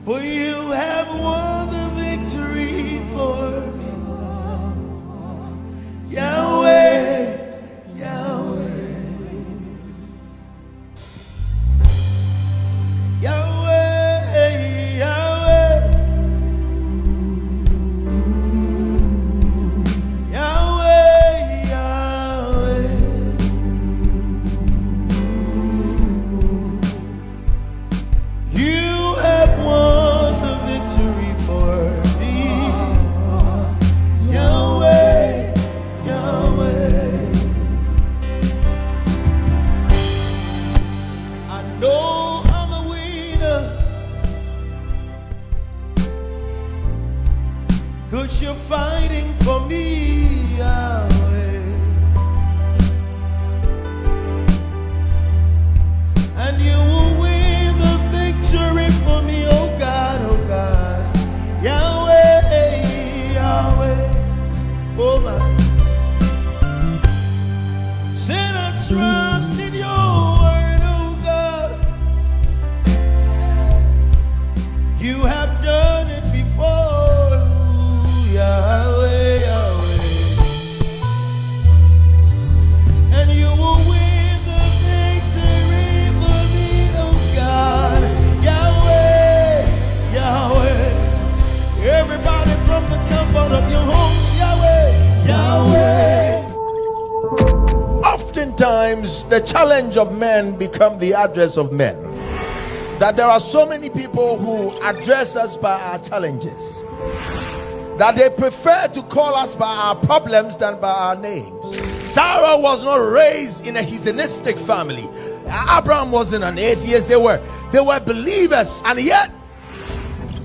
For you have won the victory for me. Yahweh, Yahweh, Yahweh, Yahweh, Yahweh, Yahweh. You have won the victory for me. Yahweh, Yahweh. I know I'm a winner, 'cause you're fighting for me, Yahweh. And you will win the victory for me, oh God, oh God. Yahweh, Yahweh, oh my. Said I trust in your word, oh God. You have done it before, Yahweh, Yahweh. And you will win the victory for me, oh God. Yahweh, Yahweh. Everybody from the comfort of your homes, Yahweh, Yahweh. Oftentimes, the challenge of men become the address of men. That there are so many people who address us by our challenges, that they prefer to call us by our problems than by our names. Sarah was not raised in a heathenistic family. Abraham wasn't an atheist. They were believers, and yet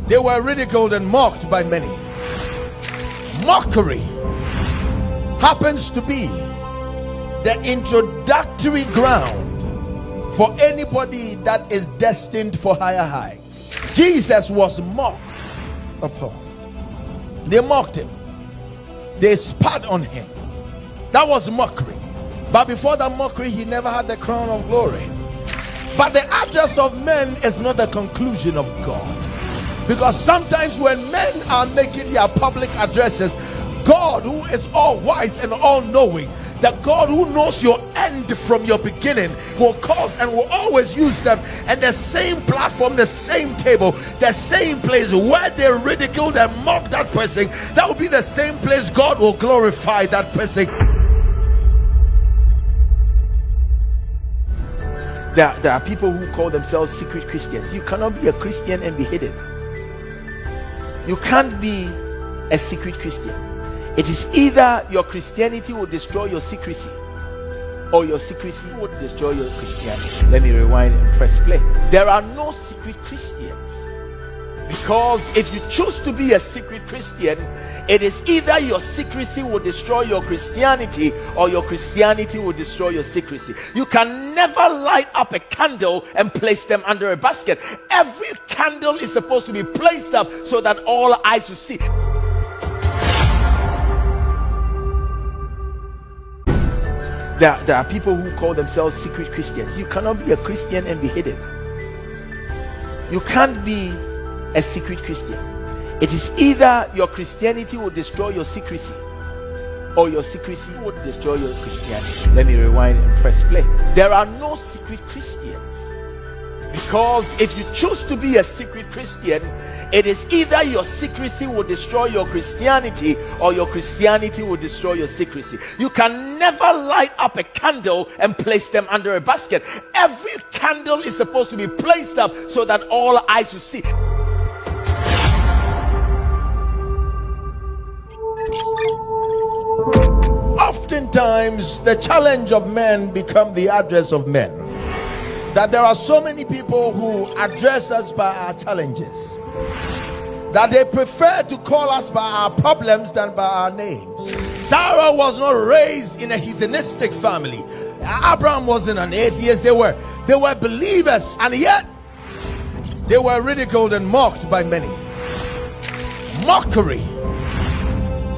they were ridiculed and mocked by many. Mockery happens to be the introductory ground for anybody that is destined for higher heights. Jesus was mocked upon. They mocked him. They spat on him. That was mockery. But before that mockery, he never had the crown of glory. But the address of men is not the conclusion of God. Because sometimes when men are making their public addresses, God, who is all wise and all knowing, the God who knows your end from your beginning, will cause and will always use them, and the same platform, the same table, the same place where they ridiculed and mocked that person, that will be the same place God will glorify that person. There are people who call themselves secret Christians. You cannot be a Christian and be hidden. You can't be a secret Christian. It is either your Christianity will destroy your secrecy, or your secrecy will destroy your Christianity. Let me rewind and press play. There are no secret Christians, because if you choose to be a secret Christian, it is either your secrecy will destroy your Christianity, or your Christianity will destroy your secrecy. You can never light up a candle and place them under a basket. Every candle is supposed to be placed up so that all eyes will see. There are people who call themselves secret Christians. You cannot be a Christian and be hidden. You can't be a secret Christian. It is either your Christianity will destroy your secrecy, or your secrecy will destroy your Christianity. Let me rewind and press play. There are no secret Christians, because if you choose to be a secret Christian, it is either your secrecy will destroy your Christianity, or your Christianity will destroy your secrecy. You can never light up a candle and place them under a basket. Every candle is supposed to be placed up so that all eyes will see. Oftentimes, the challenge of men become the address of men. That there are so many people who address us by our challenges, that they prefer to call us by our problems than by our names. Sarah was not raised in a heathenistic family. Abraham wasn't an atheist. They were believers, and yet they were ridiculed and mocked by many. Mockery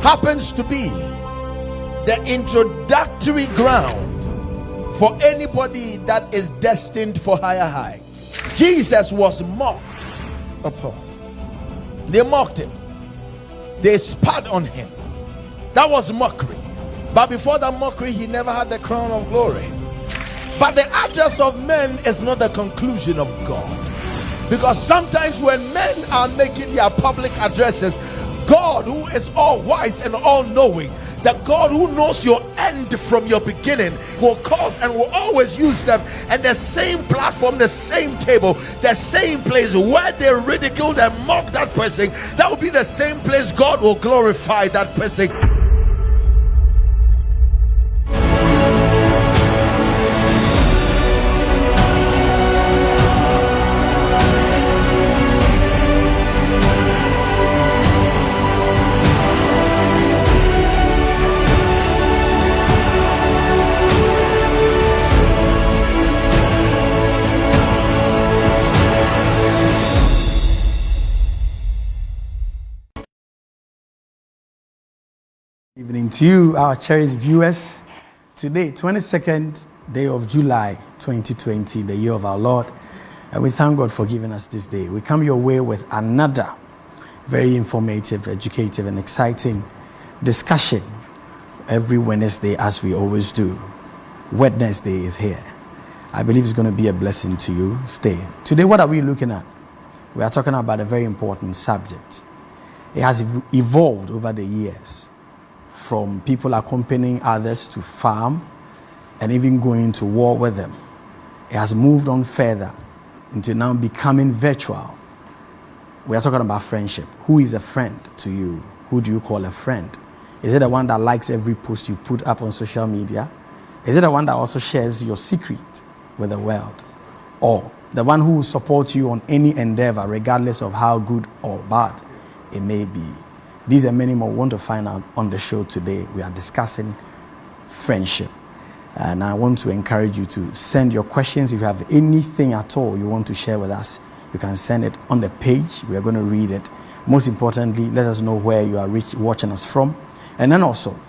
happens to be the introductory ground for anybody that is destined for higher heights. Jesus was mocked upon. They mocked him. They spat on him. That was mockery. But before that mockery, he never had the crown of glory. But the address of men is not the conclusion of God. Because sometimes when men are making their public addresses, God, who is all wise and all knowing, the God who knows your end from your beginning, will cause and will always use them, and the same platform, the same table, the same place where they ridiculed and mocked that person, that will be the same place God will glorify that person. Evening to you, our cherished viewers. Today, 22nd day of July 2020, the year of our Lord, and we thank God for giving us this day. We come your way with another very informative, educative, and exciting discussion every Wednesday, as we always do. Wednesday is here. I believe it's going to be a blessing to you. Stay. Today, what are we looking at? We are talking about a very important subject. It has evolved over the years, from people accompanying others to farm and even going to war with them. It has moved on further into now becoming virtual. We are talking about friendship. Who is a friend to you? Who do you call a friend? Is it the one that likes every post you put up on social media? Is it the one that also shares your secret with the world? Or the one who will support you on any endeavor, regardless of how good or bad it may be? These and many more we want to find out on the show today. We are discussing friendship. And I want to encourage you to send your questions. If you have anything at all you want to share with us, you can send it on the page. We are going to read it. Most importantly, let us know where you are watching us from. And then also,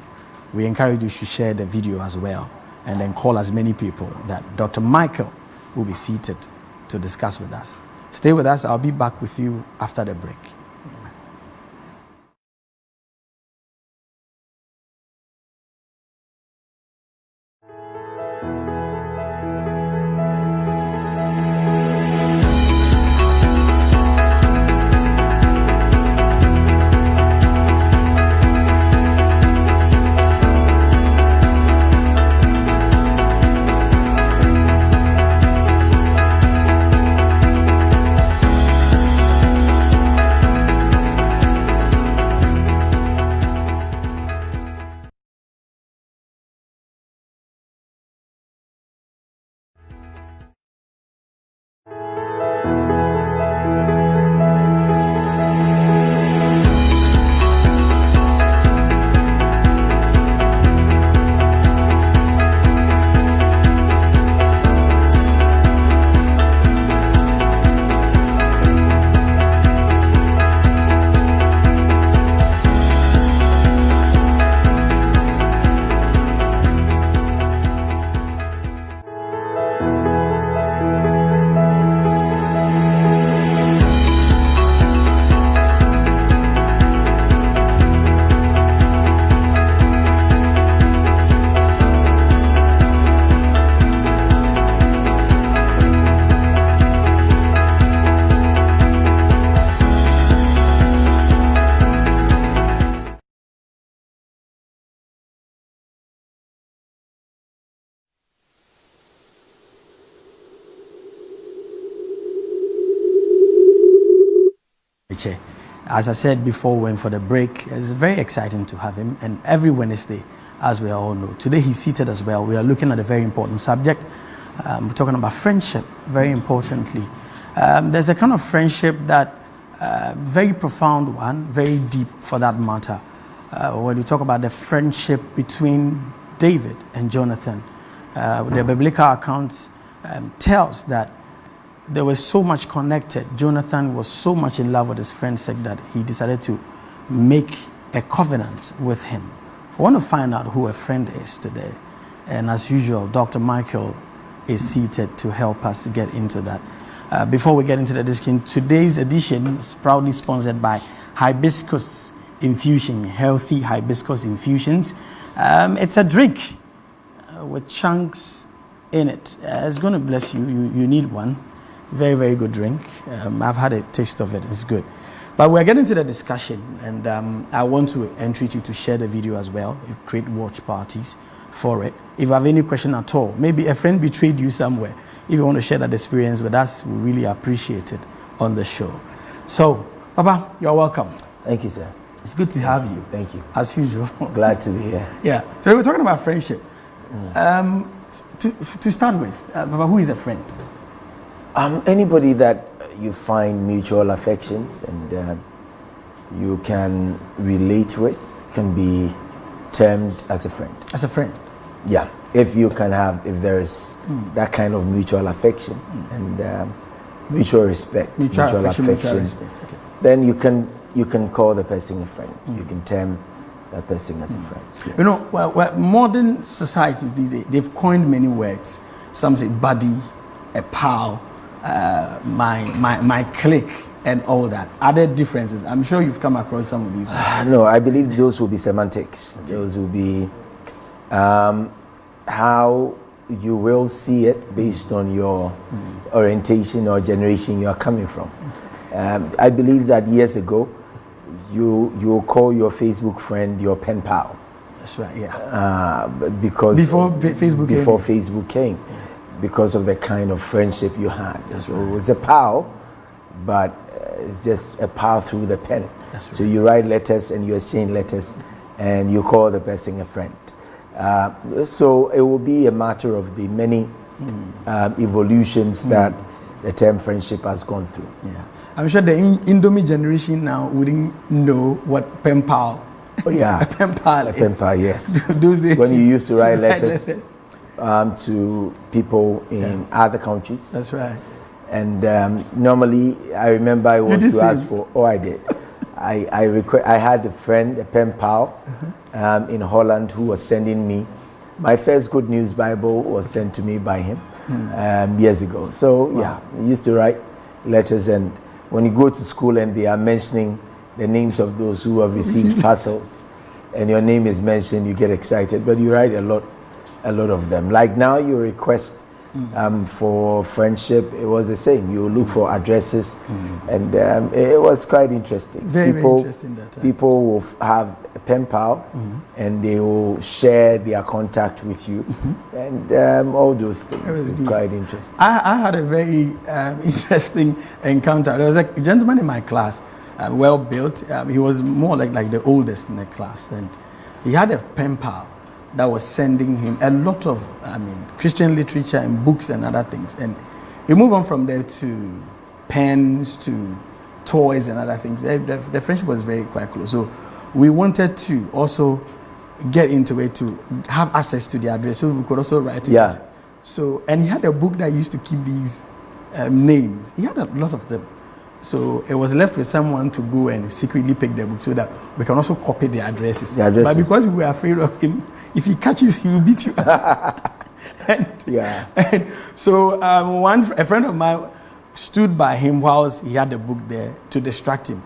we encourage you to share the video as well. And then call as many people that Dr. Michael will be seated to discuss with us. Stay with us. I'll be back with you after the break. As I said before, we went for the break. It's very exciting to have him, and every Wednesday, as we all know. Today he's seated as well. We are looking at a very important subject. We're talking about friendship, very importantly. There's a kind of friendship that, very profound one, very deep for that matter. When we talk about the friendship between David and Jonathan, the biblical account tells that they were so much connected. Jonathan was so much in love with his friend that he decided to make a covenant with him. I want to find out who a friend is today. And as usual, Dr. Michael is seated to help us get into that. Before we get into the discussion, today's edition is proudly sponsored by Hibiscus Infusion, healthy hibiscus infusions. It's a drink with chunks in it. It's going to bless you. You need one. Very, very good drink. I've had a taste of it. It's good. But we're getting to the discussion, and I want to entreat you to share the video as well. Create watch parties for it. If you have any question at all, maybe a friend betrayed you somewhere. If you want to share that experience with us, we really appreciate it on the show. So, Papa, you're welcome. Thank you, sir. It's good to have you. Thank you. As usual. Glad to be here. Yeah. So we're talking about friendship. To start with, Papa, who is a friend? Anybody that you find mutual affections and you can relate with can be termed as a friend. As a friend? Yeah. If there's that kind of mutual affection and mutual respect, mutual affection, okay. then you can call the person a friend. You can term that person as a friend. Yes. You know, well, modern societies these days, they've coined many words. Some say buddy, a pal, my clique, and all that. Are there differences? I'm sure you've come across some of these words. No, I believe those will be semantics. Okay. Those will be how you will see it based on your orientation or generation you are coming from. I believe that years ago, you will call your Facebook friend your pen pal. That's right, yeah. Because before Facebook came, because of the kind of friendship you had. That's so right. It was a pal, but it's just a pal through the pen. That's right. So you write letters and you exchange letters, and you call the person a friend. So it will be a matter of the many evolutions that the term friendship has gone through. Yeah. I'm sure the Indomie generation now wouldn't know what pen pal. Oh yeah, a pen pal is. Pen pal, yes. Those days when you used to write letters to people in other countries. That's right. And normally, I remember I was to ask for. Oh, I did. I had a friend, a pen pal, in Holland who was sending me. My first Good News Bible was sent to me by him years ago. So yeah, I used to write letters, and when you go to school and they are mentioning the names of those who have received parcels, and your name is mentioned, you get excited. But you write a lot of them. Like now, you request for friendship. It was the same. You look for addresses, and it was quite interesting. Very interesting. People will have a pen pal, and they will share their contact with you, and all those things. It was quite interesting. I had a very interesting encounter. There was a gentleman in my class, well built. He was more like the oldest in the class, and he had a pen pal that was sending him a lot of Christian literature and books and other things. And he moved on from there to pens, to toys and other things. The friendship was quite close. So we wanted to also get into it to have access to the address so we could also write to it. So, and he had a book that used to keep these names. He had a lot of them. So it was left with someone to go and secretly pick the book so that we can also copy the addresses. But because we were afraid of him, if he catches, he will beat you. and so a friend of mine stood by him whilst he had the book there to distract him.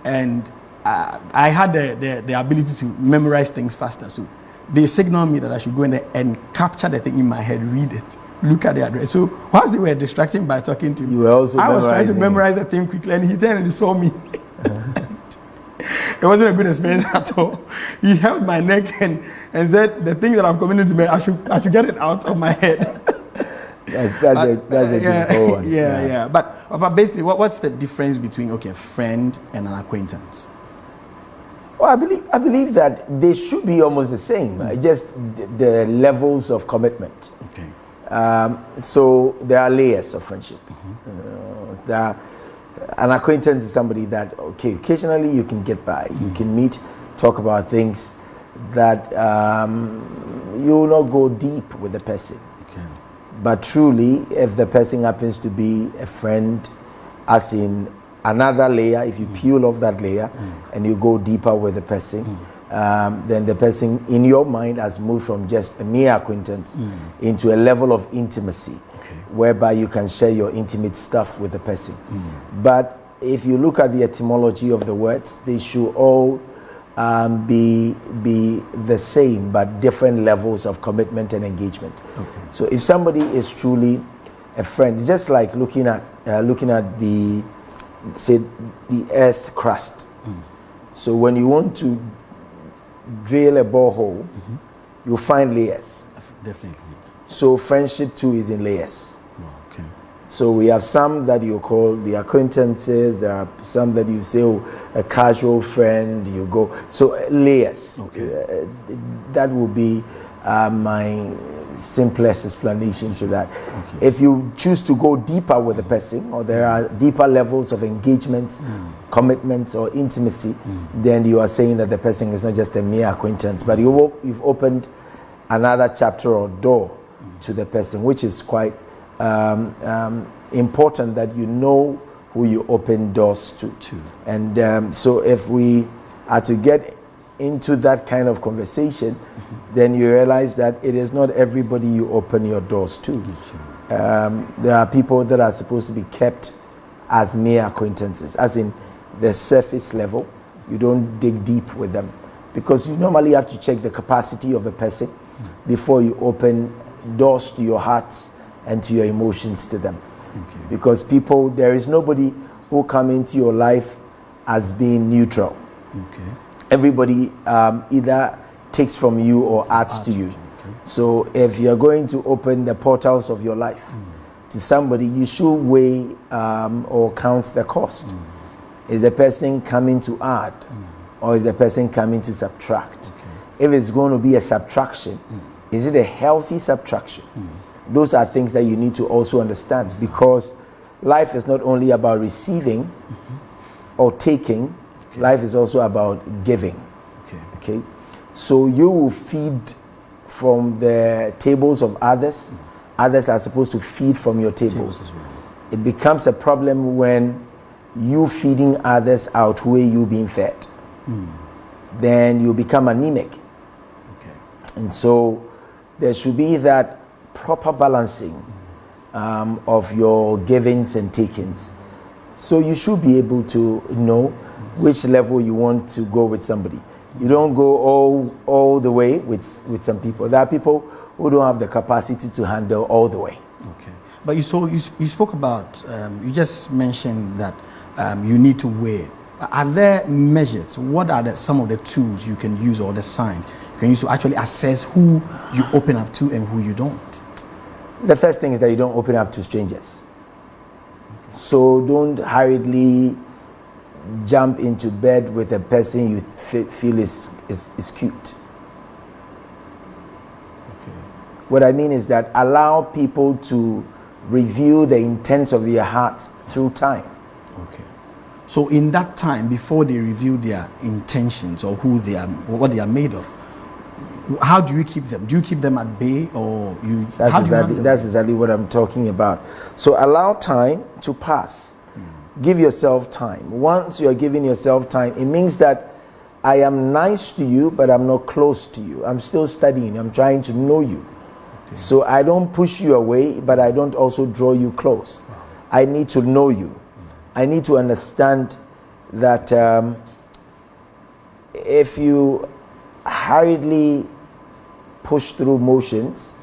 And I had the ability to memorize things faster. So they signaled me that I should go in there and capture the thing in my head, read it, look at the address. So whilst they were distracting by talking to me, I was trying to memorize the thing quickly, and he turned and he saw me. It wasn't a good experience at all. He held my neck and said, the thing that I've committed to me, I should get it out of my head. That's a difficult one. Yeah. But basically, what's the difference between a friend and an acquaintance? Well, I believe that they should be almost the same. Just the levels of commitment. Okay. So there are layers of friendship. An acquaintance is somebody that, occasionally you can get by. You can meet, talk about things that you will not go deep with the person. Okay. But truly, if the person happens to be a friend, as in another layer, if you peel off that layer and you go deeper with the person, then the person in your mind has moved from just a mere acquaintance into a level of intimacy whereby you can share your intimate stuff with the person. But if you look at the etymology of the words, they should all be the same, but different levels of commitment and engagement. So if somebody is truly a friend, just like looking at the earth crust. So when you want to drill a borehole, you find layers. Definitely. So friendship too is in layers. Okay. So we have some that you call the acquaintances. There are some that you say, oh, a casual friend. You go. So layers. Okay. That would be my simplest explanation to that. If you choose to go deeper with the person, or there are deeper levels of engagement, commitment, or intimacy, then you are saying that the person is not just a mere acquaintance, but you've opened another chapter or door to the person, which is quite important, that you know who you open doors to. And so if we are to get into that kind of conversation, then you realize that it is not everybody you open your doors to. There are people that are supposed to be kept as mere acquaintances, as in the surface level. You don't dig deep with them, because you normally have to check the capacity of a person before you open doors to your heart and to your emotions to them. Because there is nobody who come into your life as being neutral. Everybody either takes from you or adds to you. So if you're going to open the portals of your life to somebody, you should weigh or count the cost. Is the person coming to add, or is the person coming to subtract? If it's going to be a subtraction, is it a healthy subtraction? Those are things that you need to also understand, because life is not only about receiving or taking. Life is also about giving. Okay. So you will feed from the tables of others. Others are supposed to feed from your tables. It becomes a problem when you feeding others outweigh you being fed. Then you become anemic. And so there should be that proper balancing of your givings and takings. So you should be able to know which level you want to go with somebody. You don't go all the way with some people. There are people who don't have the capacity to handle all the way. But you spoke about, you just mentioned that you need to weigh. Are there measures? What are some of the tools you can use, or the signs you can use to actually assess who you open up to and who you don't? The first thing is that you don't open up to strangers. So don't hurriedly jump into bed with a person you feel is cute. What I mean is that allow people to reveal the intents of their hearts through time. So in that time, before they reveal their intentions or who they are, or what they are made of, how do you keep them? Do you keep them at bay, or you? That's exactly what I'm talking about. So allow time to pass. Give yourself time. Once you are giving yourself time, it means that I am nice to you, but I'm not close to you. I'm still studying. I'm trying to know you. So I don't push you away, but I don't also draw you close. I need to know you. I need to understand that if you hurriedly push through motions,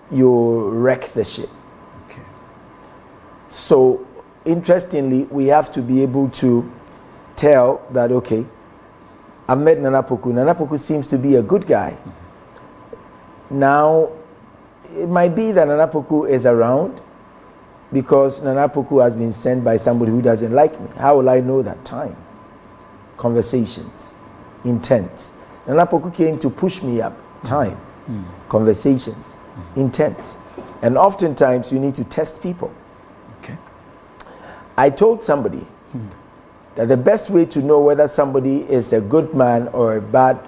you wreck the ship. So interestingly, we have to be able to tell that, okay, I've met Nana Poku. Nana Poku seems to be a good guy. Now, it might be that Nana Poku is around because Nana Poku has been sent by somebody who doesn't like me. How will I know that? Time, conversations, intent. Nana Poku came to push me up. Time, conversations, intent. And oftentimes you need to test people. I told somebody that the best way to know whether somebody is a good man or a bad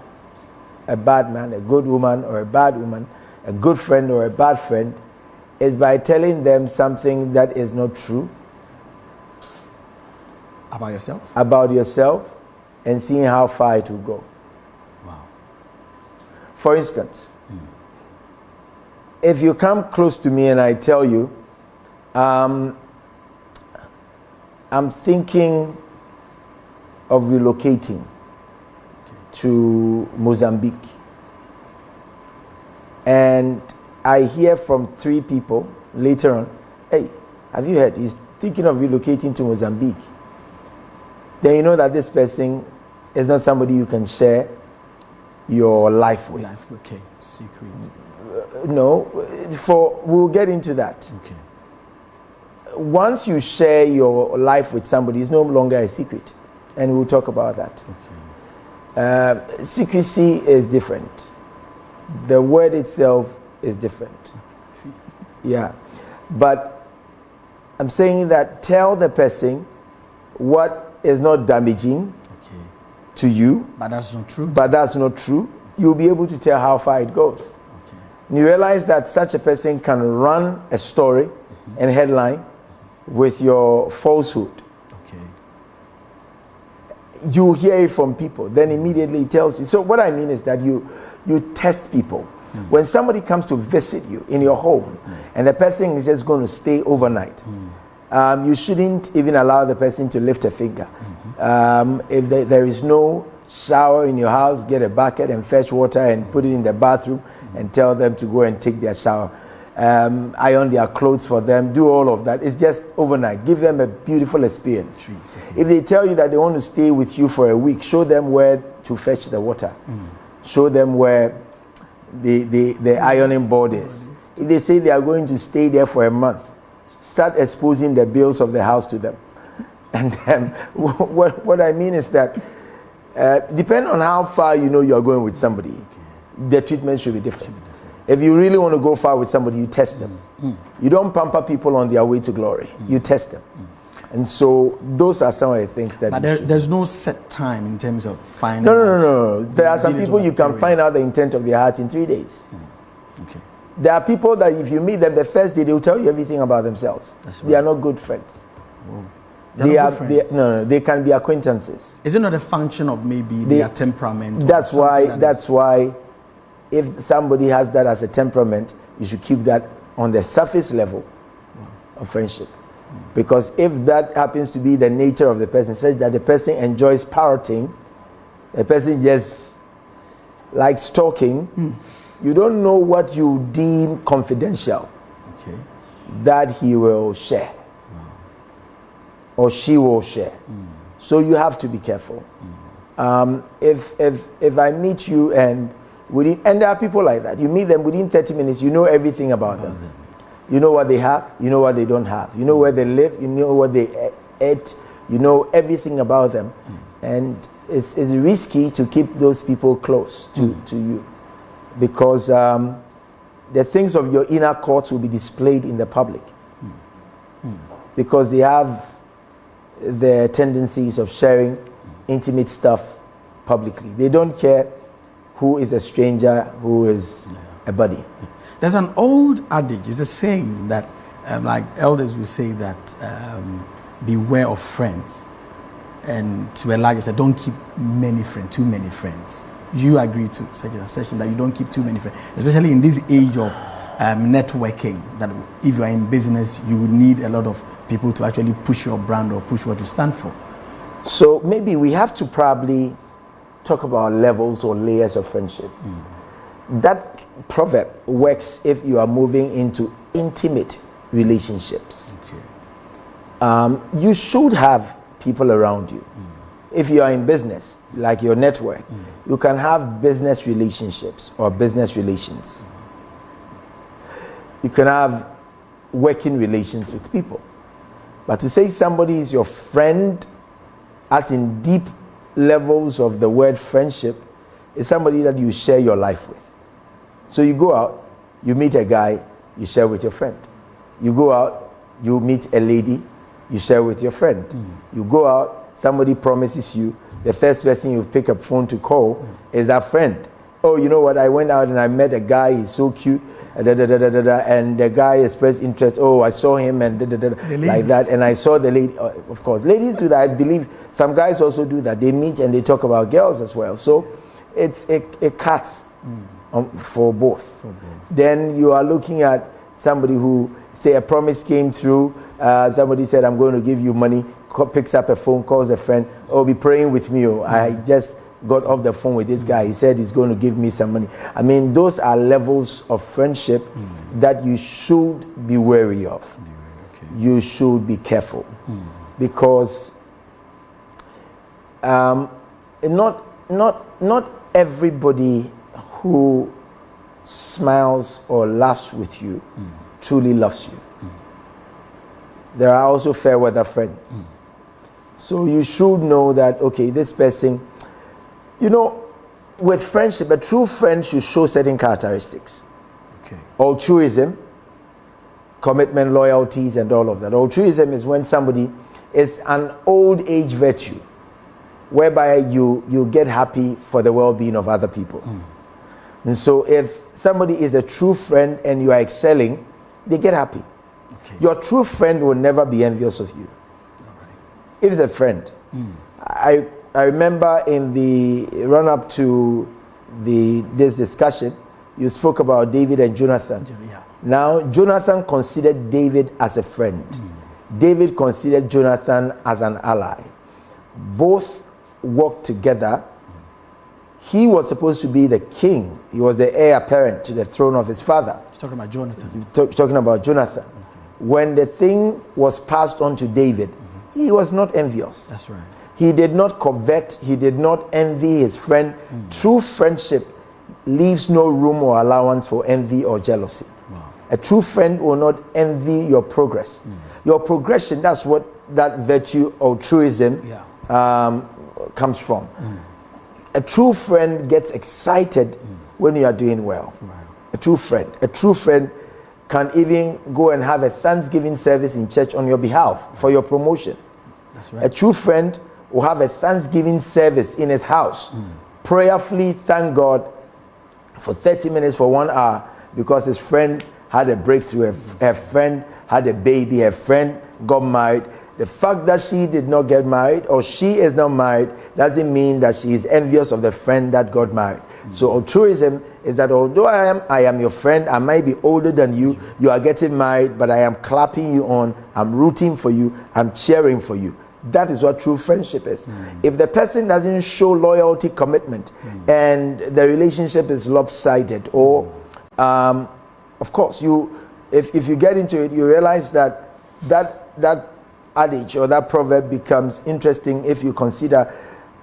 man, a good woman or a bad woman, a good friend or a bad friend, is by telling them something that is not true about yourself and seeing how far it will go. For instance, if you come close to me and I tell you, I'm thinking of relocating to Mozambique, and I hear from 3 people later on, hey, have you heard? He's thinking of relocating to Mozambique. Then you know that this person is not somebody you can share your life with. Okay, secrets. No, we'll get into that. Okay. Once you share your life with somebody, it's no longer a secret, and we'll talk about that. Okay. Secrecy is different. The word itself is different. See? Yeah, but I'm saying that tell the person what is not damaging to you. But that's not true. But that's not true. You'll be able to tell how far it goes. Okay. You realize that such a person can run a story and headline with your falsehood. Okay. You hear it from people, then immediately it tells you. So what I mean is that you test people. When somebody comes to visit you in your home and the person is just going to stay overnight, you shouldn't even allow the person to lift a finger. If there is no shower in your house, get a bucket and fetch water and put it in the bathroom and tell them to go and take their shower. Iron their clothes for them, do all of that. It's just overnight. Give them a beautiful experience. Okay. If they tell you that they want to stay with you for a week, show them where to fetch the water. Show them where the ironing board is. If they say they are going to stay there for a month, start exposing the bills of the house to them. And then what I mean is that depending on how far you know you are going with somebody, the treatment should be different. If you really want to go far with somebody, you test them. You don't pamper people on their way to glory. You test them. And so those are some of the things that. But there's no set time in terms of finding. No. There are some people you can find out the intent of their heart in 3 days. Okay. There are people that if you meet them the first day, they will tell you everything about themselves. That's right. They are not good friends. They can be acquaintances. Is it not a function of maybe their temperament? That's why if somebody has that as a temperament, you should keep that on the surface level of friendship. Because if that happens to be the nature of the person, such that the person enjoys parroting, the person just likes talking, you don't know what you deem confidential that he will share or she will share. So you have to be careful. If I meet you and there are people like that, you meet them within 30 minutes, you know everything about them. You know what they have, you know what they don't have, you know where they live, you know what they ate, you know everything about them. And it's risky to keep those people close to you, because the things of your inner courts will be displayed in the public, because they have the tendencies of sharing intimate stuff publicly. They don't care who is a stranger, who is a buddy. There's an old adage, it's a saying that like elders will say that beware of friends, and to a large extent don't keep too many friends. Do you agree to such a session that you don't keep too many friends, especially in this age of networking, that if you are in business you would need a lot of people to actually push your brand or push what you stand for? So maybe we have to probably talk about levels or layers of friendship. That proverb works if you are moving into intimate relationships. You should have people around you. If you are in business, like your network, you can have business relationships or business relations. You can have working relations with people. But to say somebody is your friend, as in deep levels of the word friendship, is somebody that you share your life with. So you go out, you meet a guy, you share with your friend. You go out, you meet a lady, you share with your friend. You go out, somebody promises you, the first person you pick up phone to call is that friend. Oh, you know what, I went out and I met a guy, he's so cute, and the guy expressed interest. Oh, I saw him and like that, and I saw the lady. Of course, ladies do that. I believe some guys also do that. They meet and they talk about girls as well. So it cuts for both. Then you are looking at somebody who, say, a promise came through, somebody said, I'm going to give you money, picks up a phone, calls a friend, oh, be praying with me, oh, I just got off the phone with this guy, he said he's going to give me some money. I mean, those are levels of friendship that you should be wary of. You should be careful, because not everybody who smiles or laughs with you truly loves you. There are also fair weather friends. So you should know that, okay, this person, you know, with friendship, a true friend should show certain characteristics. Altruism, commitment, loyalties, and all of that. Altruism is when somebody is an old age virtue, whereby you get happy for the well-being of other people. And so if somebody is a true friend and you are excelling, they get happy. Your true friend will never be envious of you. If it's a friend. I remember in the run-up to this discussion, you spoke about David and Jonathan. Now, Jonathan considered David as a friend. David considered Jonathan as an ally. Both worked together. He was supposed to be the king. He was the heir apparent to the throne of his father. He's talking about Jonathan. Talking about Jonathan. When the thing was passed on to David, he was not envious. That's right. He did not covet. He did not envy his friend. True friendship leaves no room or allowance for envy or jealousy. A true friend will not envy your progress. Your progression, that's what that virtue, altruism, comes from. A true friend gets excited when you are doing well. A true friend can even go and have a Thanksgiving service in church on your behalf for your promotion. That's right. A true friend will have a Thanksgiving service in his house, prayerfully thank God for 30 minutes, for 1 hour, because his friend had a breakthrough, her friend had a baby, her friend got married. The fact that she did not get married, or she is not married, doesn't mean that she is envious of the friend that got married. So altruism is that although I am your friend, I might be older than you, you are getting married, but I am clapping you on, I'm rooting for you, I'm cheering for you. That is what true friendship is. If the person doesn't show loyalty, commitment, and the relationship is lopsided, or of course, if you get into it, you realize that adage or that proverb becomes interesting if you consider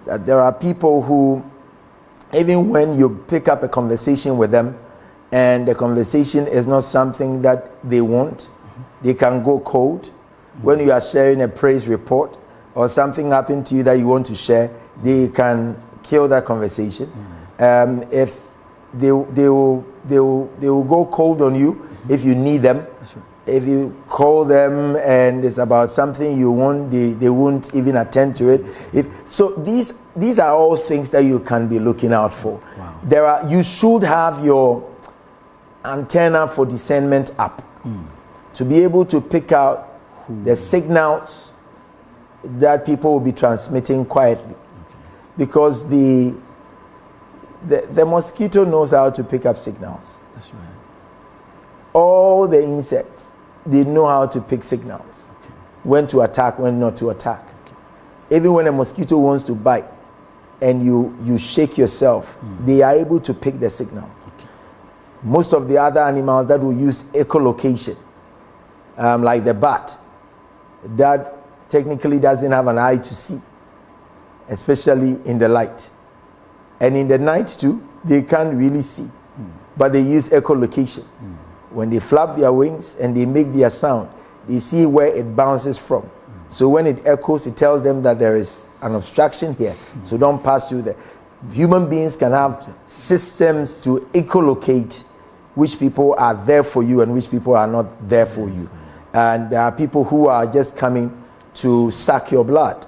that there are people who, even when you pick up a conversation with them and the conversation is not something that they want, they can go cold. When you are sharing a praise report or something happened to you that you want to share, they can kill that conversation. If they will go cold on you if you need them. If you call them and it's about something you want, they won't even attend to it. So these are all things that you can be looking out for. You should have your antenna for discernment up to be able to pick out the signals that people will be transmitting quietly, because the mosquito knows how to pick up signals. That's right. All the insects, they know how to pick signals. When to attack, when not to attack. Even when a mosquito wants to bite and you shake yourself, they are able to pick the signal. Most of the other animals that will use echolocation, like the bat, that technically doesn't have an eye to see, especially in the light. And in the night too, they can't really see, but they use echolocation. When they flap their wings and they make their sound, they see where it bounces from. So when it echoes, it tells them that there is an obstruction here, so don't pass through there. Human beings can have systems to echolocate which people are there for you and which people are not there for you. And there are people who are just coming to suck your blood.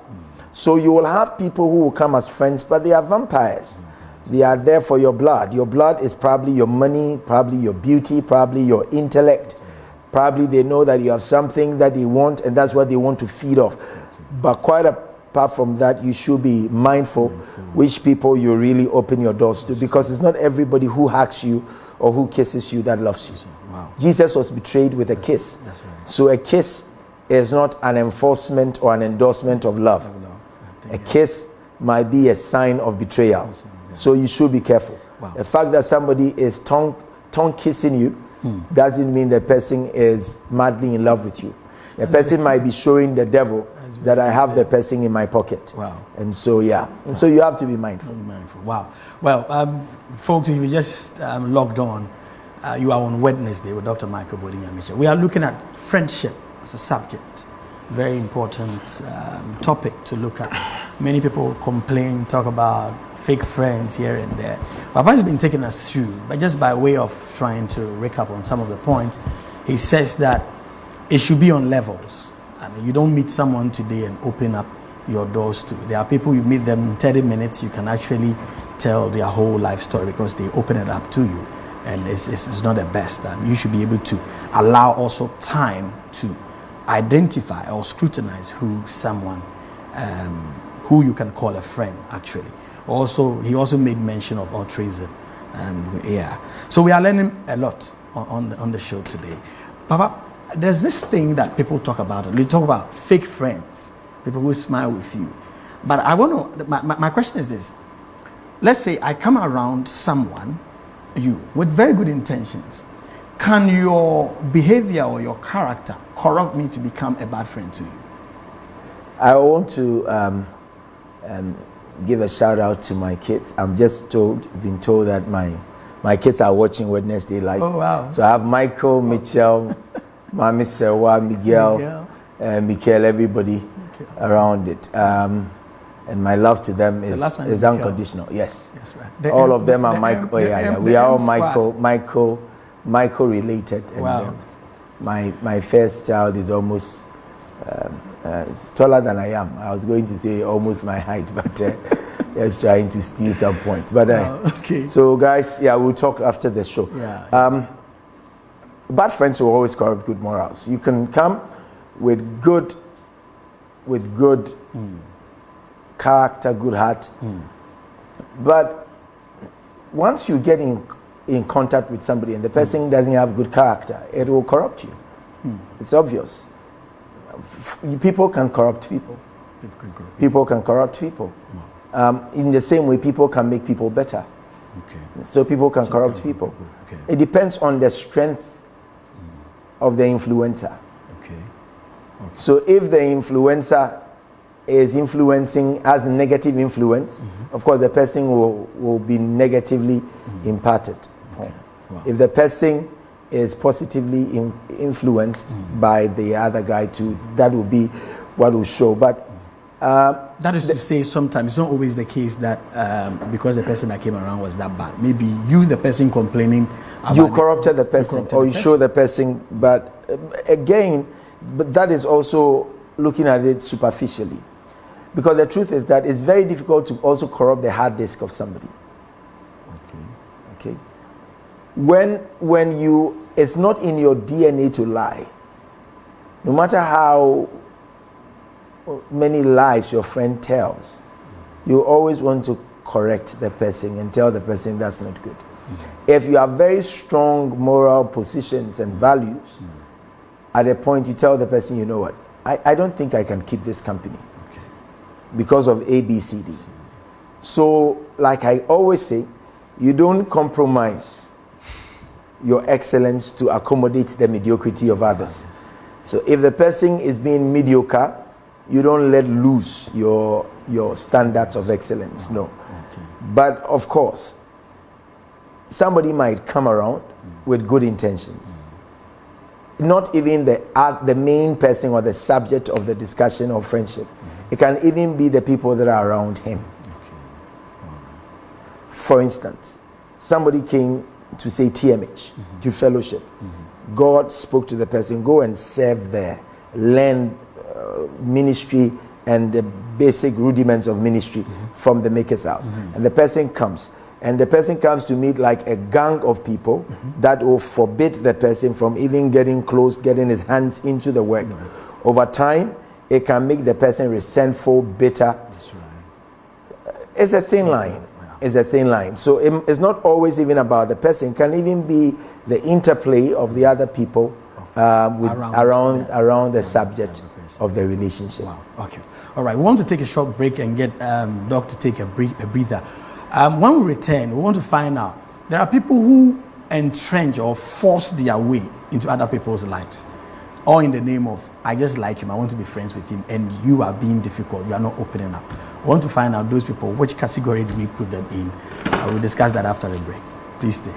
So you will have people who will come as friends, but they are vampires. They are there for your blood. Your blood is probably your money, probably your beauty, probably your intellect. Probably they know that you have something that they want, and that's what they want to feed off. But quite apart from that, you should be mindful which people you really open your doors to, because it's not everybody who hugs you or who kisses you that loves you. Wow. Jesus was betrayed with a kiss. That's right. So a kiss is not an enforcement or an endorsement of love. A kiss might be a sign of betrayal. So you should be careful. Wow. The fact that somebody is tongue kissing you doesn't mean the person is madly in love with you. The person might be showing the devil that I have the person in my pocket. Wow. And so, so you have to be mindful. Wow. Well, folks, if you just logged on, you are on Wednesday with Dr. Michael Boadi Nyamekye. We are looking at friendship as a subject. Very important topic to look at. Many people complain, talk about fake friends here and there. Papa has been taking us through, but just by way of trying to recap on some of the points, he says that it should be on levels. I mean, you don't meet someone today and open up your doors to. There are people you meet them in 30 minutes, you can actually tell their whole life story because they open it up to you. And it's not the best. You should be able to allow also time to identify or scrutinize who you can call a friend actually. Also, he also made mention of altruism. So we are learning a lot on the show today. Papa, there's this thing that people talk about. They talk about fake friends, people who smile with you. But I want to, my question is this. Let's say I come around someone, you, with very good intentions. Can your behavior or your character corrupt me to become a bad friend to you? I want to give a shout out to my kids. I'm just been told that my kids are watching Wednesday live. Oh wow! So I have Michael, Mitchell, Mami Sewa, Miguel, Michael, everybody around it. And my love to them is unconditional. Yes. Yes, right. All of them are Michael. We are all Michael related. And wow. My first child is almost it's taller than I am. I was going to say almost my height, but just trying to steal some points. But okay. So guys, we'll talk after the show. Bad friends will always corrupt good morals. You can come with good character, good heart, but once you get in contact with somebody and the person doesn't have good character, it will corrupt you. It's obvious. People can corrupt people. People can corrupt people. In the same way, people can make people better. Okay. So people can corrupt people. Okay. It depends on the strength of the influencer. Okay. So if the influencer is influencing as a negative influence, of course the person will be negatively impacted. Okay. Wow. If the person is positively influenced by the other guy too, that will be what will show. But that is to say, sometimes it's not always the case that because the person that came around was that bad. Maybe you, the person complaining, you corrupted the person, or you show the person. But again, that is also looking at it superficially, because the truth is that it's very difficult to also corrupt the hard disk of somebody. Okay. When you, it's not in your DNA to lie. No matter how many lies your friend tells, you always want to correct the person and tell the person that's not good. If you have very strong moral positions and values, at a point you tell the person, you know what, I don't think I can keep this company because of A, B, C, D. So, like I always say, you don't compromise your excellence to accommodate the mediocrity of others. So if the person is being mediocre, you don't let loose your standards of excellence. No. But of course, somebody might come around with good intentions. Not even the main person or the subject of the discussion or friendship. It can even be the people that are around him. For instance, somebody came to say TMH, to fellowship. God spoke to the person, go and serve there, learn ministry and the basic rudiments of ministry from the Maker's house. And the person comes. And the person comes to meet like a gang of people that will forbid the person from even getting close, getting his hands into the work. Over time, it can make the person resentful, bitter. That's right. It's a thin line. Yeah. It's a thin line. So it's not always even about the person. It can even be the interplay of the other people around the subject of the relationship. Wow. Okay. All right. We want to take a short break and get Doc to take a breather. When we return, we want to find out there are people who entrench or force their way into other people's lives, all in the name of, I just like him, I want to be friends with him, and you are being difficult, you are not opening up. We want to find out those people, which category do we put them in? We'll discuss that after the break. Please stay.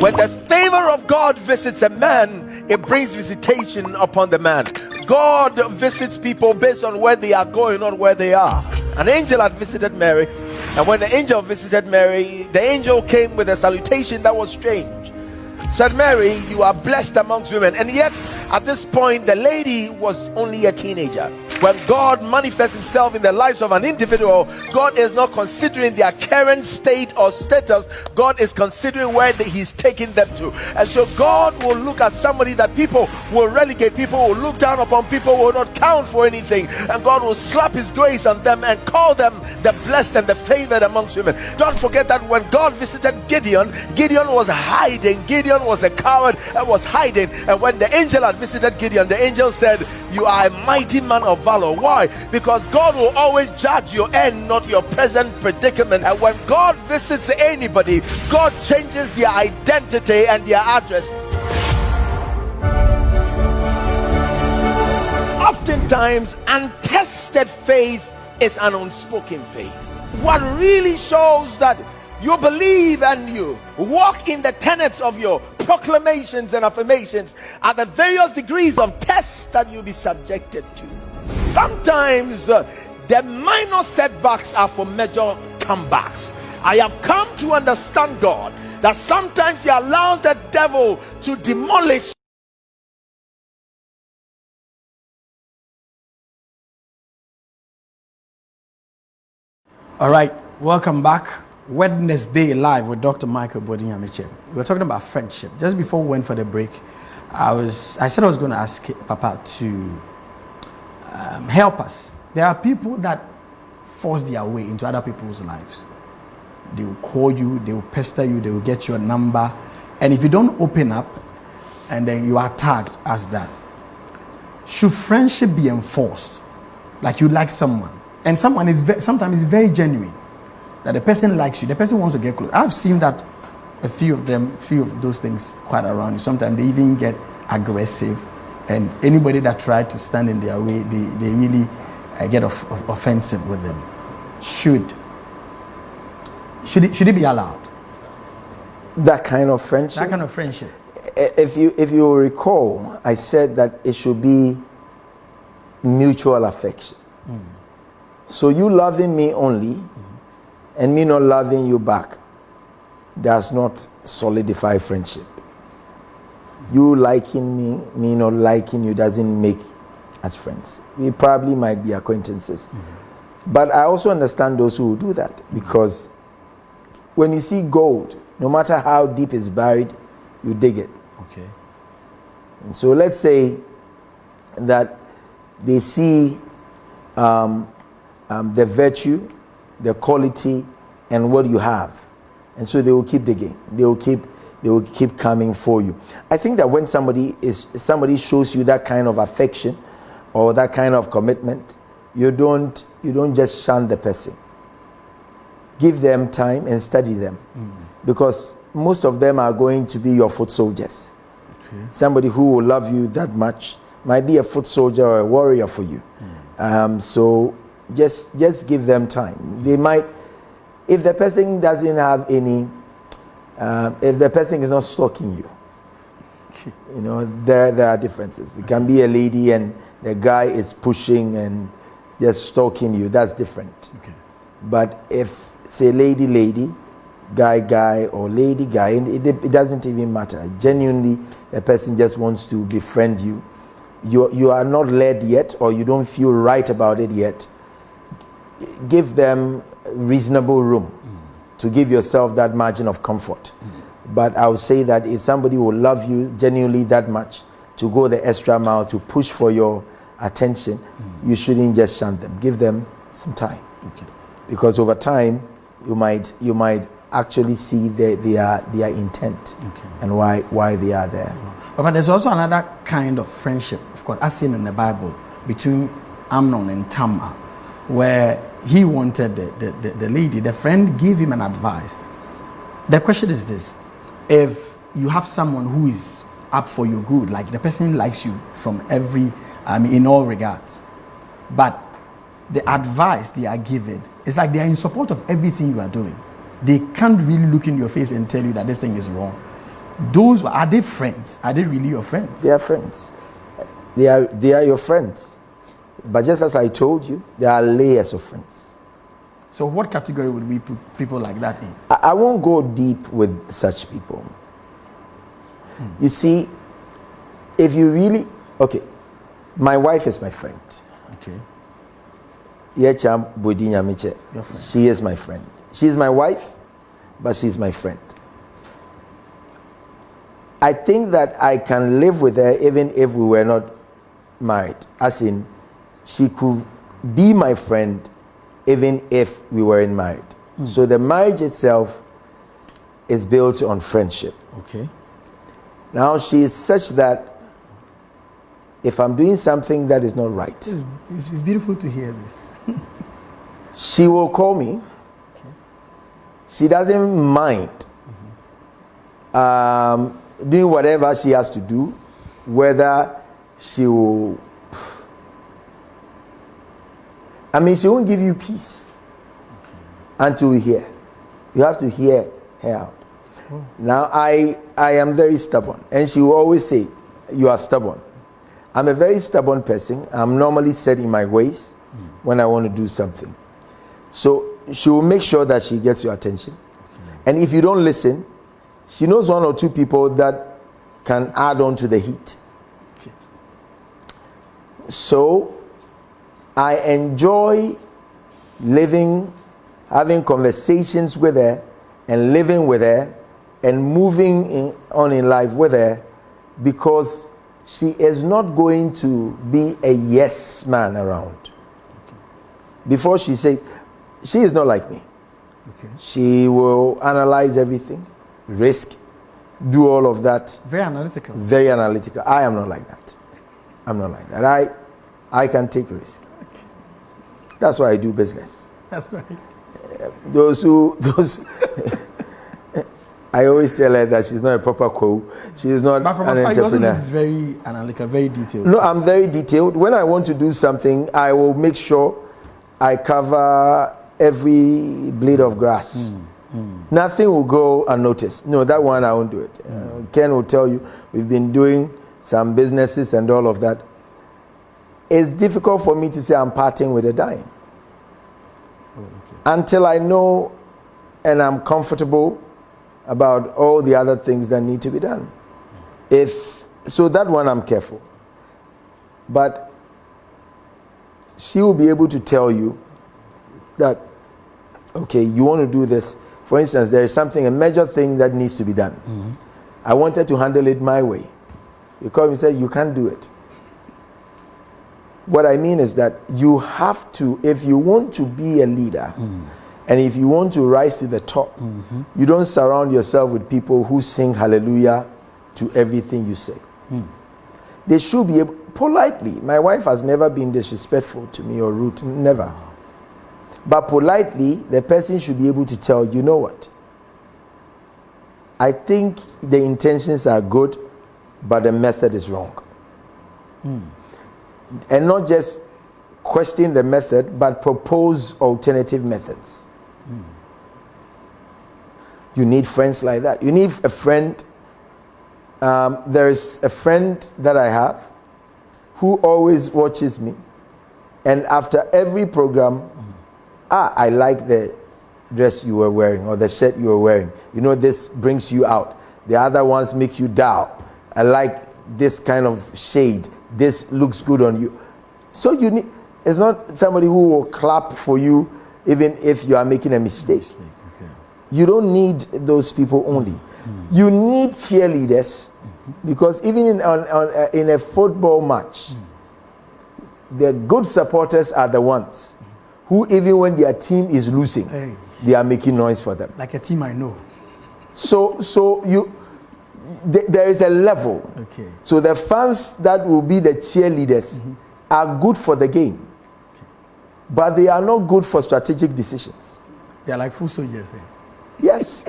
When the favor of God visits a man, it brings visitation upon the man. God visits people based on where they are going, not where they are. An angel had visited Mary, and when the angel visited Mary, the angel came with a salutation that was strange. Said, Mary, you are blessed amongst women. And yet, at this point, the lady was only a teenager. When God manifests himself in the lives of an individual, God is not considering their current state or status. God is considering where he's taking them to. And so God will look at somebody that people will relegate, people will look down upon, people will not count for anything. And God will slap his grace on them and call them the blessed and the favored amongst women. Don't forget that when God visited Gideon, Gideon was hiding. Gideon was a coward and was hiding. And when the angel had visited Gideon, the angel said, you are a mighty man of valor. Why? Because God will always judge your end, not your present predicament. And when God visits anybody, God changes their identity and their address. Oftentimes, untested faith is an unspoken faith. What really shows that you believe and you walk in the tenets of your proclamations and affirmations are the various degrees of tests that you'll be subjected to. Sometimes the minor setbacks are for major comebacks. I have come to understand, God, that sometimes he allows the devil to demolish. All right, welcome back. Wednesday live with Dr. Michael Boadi Nyamekye. We're talking about friendship. Just before we went for the break, I said I was going to ask Papa to help us. There are people that force their way into other people's lives. They will call you, they will pester you, they will get your number, and if you don't open up, and then you are tagged as that. Should friendship be enforced? Like you like someone, and someone is sometimes it's very genuine. That the person likes you, the person wants to get close. I've seen that a few of those things quite around you. Sometimes they even get aggressive, and anybody that tried to stand in their way, they really get offensive with them. Should it be allowed? That kind of friendship? That kind of friendship. If you recall, I said that it should be mutual affection. So you loving me only, and me not loving you back, does not solidify friendship. You liking me, me not liking you, doesn't make us friends. We probably might be acquaintances. But I also understand those who do that, because when you see gold, no matter how deep it's buried, you dig it. Okay. And so let's say that they see the virtue, the quality, and what you have, and so they will keep digging. They will keep coming for you. I think that when somebody shows you that kind of affection or that kind of commitment, you don't just shun the person. Give them time and study them, because most of them are going to be your foot soldiers. Okay. Somebody who will love you that much might be a foot soldier or a warrior for you. So just give them time. They might, if the person doesn't have any, if the person is not stalking you, you know, there are differences. It can be a lady and the guy is pushing and just stalking you. That's different. Okay. But if it's a lady, guy, or lady, guy, and it doesn't even matter. Genuinely, the person just wants to befriend you. You are not led yet, or you don't feel right about it yet. Give them reasonable room. to give yourself that margin of comfort. But I would say that if somebody will love you genuinely that much, to go the extra mile, to push for your attention, you shouldn't just shun them. Give them some time. Okay. Because over time, you might actually see their intent, okay, and why they are there. But there's also another kind of friendship, of course, as seen in the Bible, between Amnon and Tamar, where he wanted the lady. The friend gave him an advice. The question is this: if you have someone who is up for your good, like the person likes you from in all regards, but the advice they are giving is like they are in support of everything you are doing. They can't really look in your face and tell you that this thing is wrong. Are they friends? Are they really your friends? They are friends. They are your friends. But just as I told you, there are layers of friends. So what category would we put people like that in? I won't go deep with such people. You see, if you really... Okay, my wife is my friend. Okay. Dr Boadi Nyamekye. She is my friend. She's my wife, but she's my friend. I think that I can live with her even if we were not married. As in, she could be my friend even if we weren't married. So the marriage itself is built on friendship. Okay. Now she is such that if I'm doing something that is not right, it's beautiful to hear this. she will call me. Okay. She doesn't mind doing whatever she has to do, whether she will... she won't give you peace until we hear. You have to hear her out. Oh. Now, I am very stubborn, and she will always say, you are stubborn. I'm a very stubborn person. I'm normally set in my ways when I want to do something. So she will make sure that she gets your attention. Okay. And if you don't listen, she knows one or two people that can add on to the heat. Okay. So I enjoy having conversations with her and living with her and moving on in life with her, because she is not going to be a yes man around. Okay. Before she says, she is not like me. Okay. She will analyze everything, risk, do all of that. Very analytical. Very analytical. I am not like that. I'm not like that. I can take risk. Okay. That's why I do business. That's right. Those I always tell her that she's not a proper co. She is not an entrepreneur. But very analytical, very detailed. No, I'm very detailed. When I want to do something, I will make sure I cover every blade of grass. Nothing will go unnoticed. No, that one I won't do it. Ken will tell you, we've been doing some businesses and all of that. It's difficult for me to say I'm parting with a dime. Oh, okay. Until I know and I'm comfortable about all the other things that need to be done. So that one I'm careful. But she will be able to tell you that, okay, you want to do this. For instance, there is a major thing that needs to be done. Mm-hmm. I wanted to handle it my way. You call me and say, you can't do it. What I mean is that you have to, if you want to be a leader, and if you want to rise to the top, you don't surround yourself with people who sing hallelujah to everything you say. They should be politely. My wife has never been disrespectful to me or rude, never. But politely, the person should be able to tell, you know what? I think the intentions are good, but the method is wrong. And not just question the method, but propose alternative methods. You need friends like that. You need a friend. There is a friend that I have who always watches me. And after every program, I like the dress you were wearing or the shirt you were wearing. You know, this brings you out. The other ones make you down. I like this kind of shade. This looks good on you. So you need, it's not somebody who will clap for you even if you are making a mistake. You don't need those people only. You need cheerleaders, because even in a football match, the good supporters are the ones who, even when their team is losing, they are making noise for them. Like a team I know. So there is a level. Okay. So the fans that will be the cheerleaders are good for the game, but they are not good for strategic decisions. They are like foot soldiers. Yes.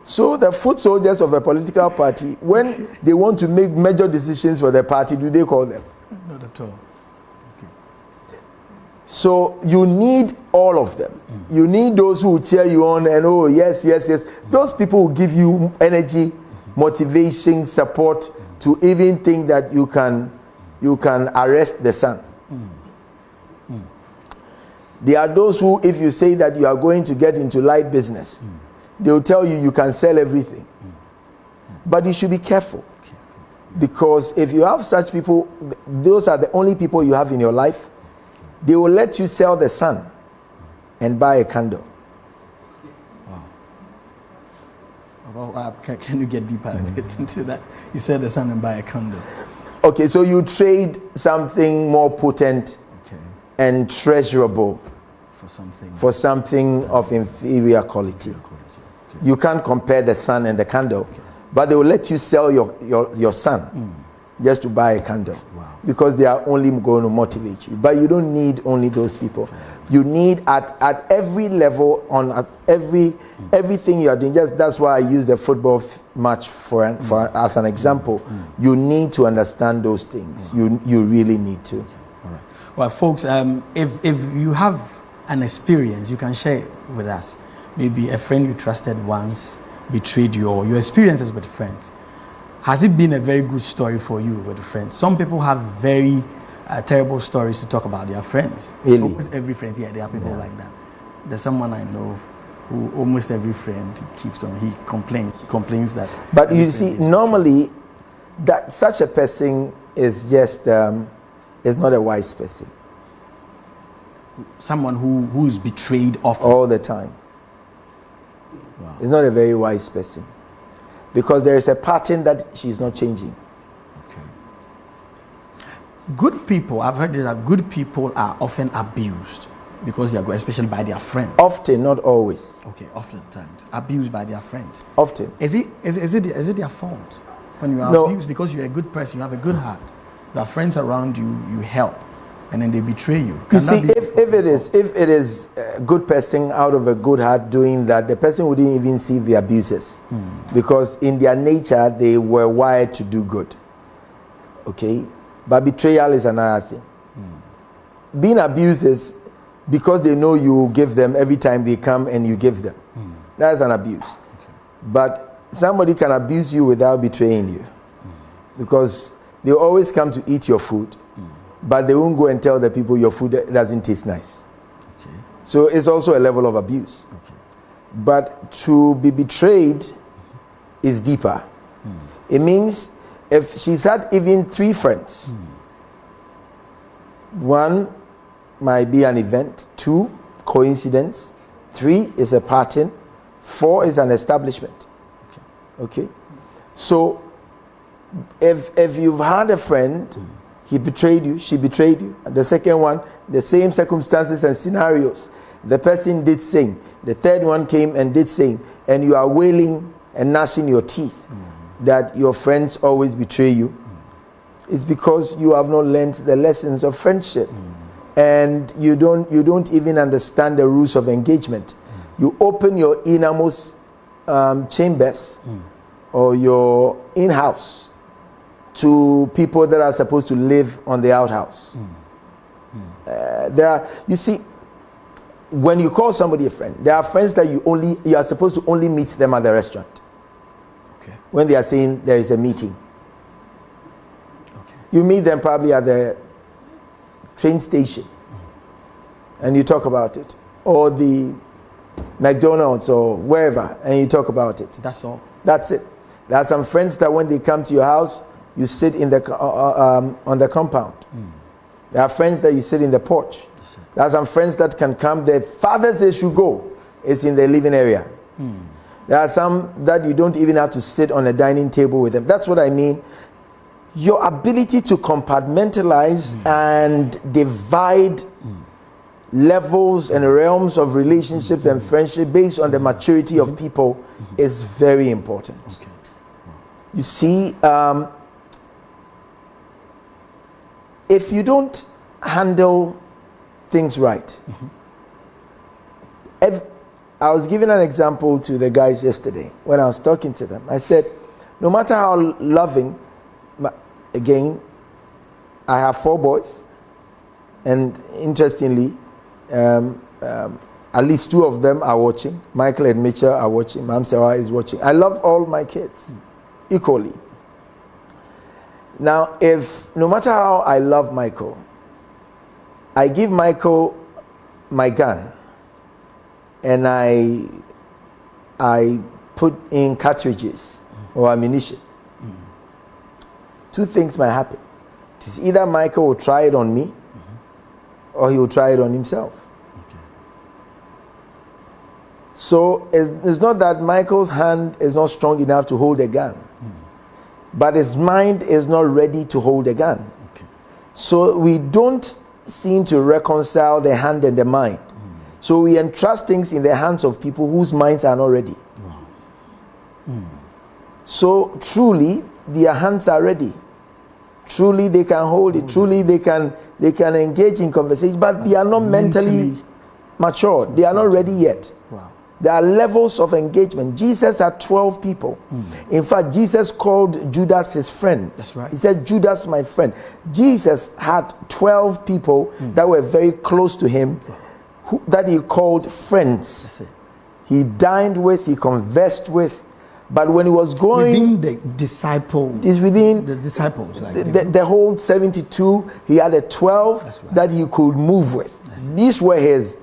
So the foot soldiers of a political party, when they want to make major decisions for the party, do they call them? Not at all. So you need all of them. You need those who cheer you on and, oh, yes, yes, yes. Those people will give you energy, motivation, support to even think that you can arrest the sun. There are those who, if you say that you are going to get into light business, they will tell you you can sell everything. But you should be careful. Because if you have such people, those are the only people you have in your life. They will let you sell the sun and buy a candle. Wow. Can you get deeper a bit into that? You said the sun and buy a candle. Okay, so you trade something more potent and treasurable for something of inferior quality. You can't compare the sun and the candle, but they will let you sell your sun just to buy a candle. Because they are only going to motivate you. But you don't need only those people. You need at every level, at everything you are doing. Just that's why I use the football match for as an example. You need to understand those things. You really need to. All right. Well, folks, if you have an experience, you can share it with us. Maybe a friend you trusted once betrayed you, or your experiences with friends. Has it been a very good story for you with a friend? Some people have very terrible stories to talk about their friends. Really? Almost every friend, there are people like that. There's someone I know who almost every friend keeps on. He complains that. But you see, normally, that such a person is just is not a wise person. Someone who is betrayed often. All the time. Wow. Is not a very wise person. Because there is a pattern that she's not changing. Okay. Good people, I've heard this, that good people are often abused because they are good, especially by their friends. Often, not always. Okay, oftentimes. Abused by their friends. Often. Is it their fault when you are abused? Because you're a good person, you have a good heart. You have friends around you, you help, and then they betray you. You see, if it is a good person out of a good heart doing that, the person wouldn't even see the abuses. Because in their nature, they were wired to do good. Okay? But betrayal is another thing. Being abused is because they know you give them every time they come and you give them. That's an abuse. But somebody can abuse you without betraying you. Because they always come to eat your food. But they won't go and tell the people your food doesn't taste nice. Okay. So it's also a level of abuse. Okay. But to be betrayed is deeper. It means if she's had even 3 friends, 1 might be an event, 2, coincidence, 3 is a pattern, 4 is an establishment. Okay? So if you've had a friend, he betrayed you, she betrayed you. And the second one, the same circumstances and scenarios. The person did sing. The third one came and did sing. And you are wailing and gnashing your teeth that your friends always betray you. It's because you have not learned the lessons of friendship. And you don't even understand the rules of engagement. You open your innermost chambers or your in-house to people that are supposed to live on the outhouse. You see, when you call somebody a friend, there are friends that you are supposed to only meet them at the restaurant. Okay. When they are saying there is a meeting. Okay. You meet them probably at the train station and you talk about it. Or the McDonald's or wherever, and you talk about it. That's all. That's it. There are some friends that when they come to your house, you sit in the on the compound. There are friends that you sit in the porch. There are some friends that can come. The farthest they should go is in the living area. There are some that you don't even have to sit on a dining table with them. That's what I mean. Your ability to compartmentalize and divide levels and realms of relationships and friendship based on the maturity of people is very important. Okay. You see, if you don't handle things right, I was giving an example to the guys yesterday when I was talking to them. I said, no matter how loving, again, I have 4 boys, and interestingly, at least 2 of them are watching. Michael and Mitchell are watching. Mam Sewa is watching. I love all my kids equally. Now, if no matter how I love Michael, I give Michael my gun and I put in cartridges or ammunition, 2 things might happen. It is either Michael will try it on me or he will try it on himself. Okay. So it's not that Michael's hand is not strong enough to hold a gun, but his mind is not ready to hold a gun. Okay. So we don't seem to reconcile the hand and the mind. So we entrust things in the hands of people whose minds are not ready. So truly, their hands are ready. Truly, they can hold it. Truly, they can engage in conversation, but they are not mentally mature. They are not ready yet. Wow. There are levels of engagement. Jesus had 12 people. In fact, Jesus called Judas his friend. That's right. He said, Judas, my friend. Jesus had 12 people that were very close to him, that he called friends. That's it. He dined with, he conversed with. But when he was going within the disciples, is within the disciples, like the whole 72, he had a 12 right. that he could move with. These were his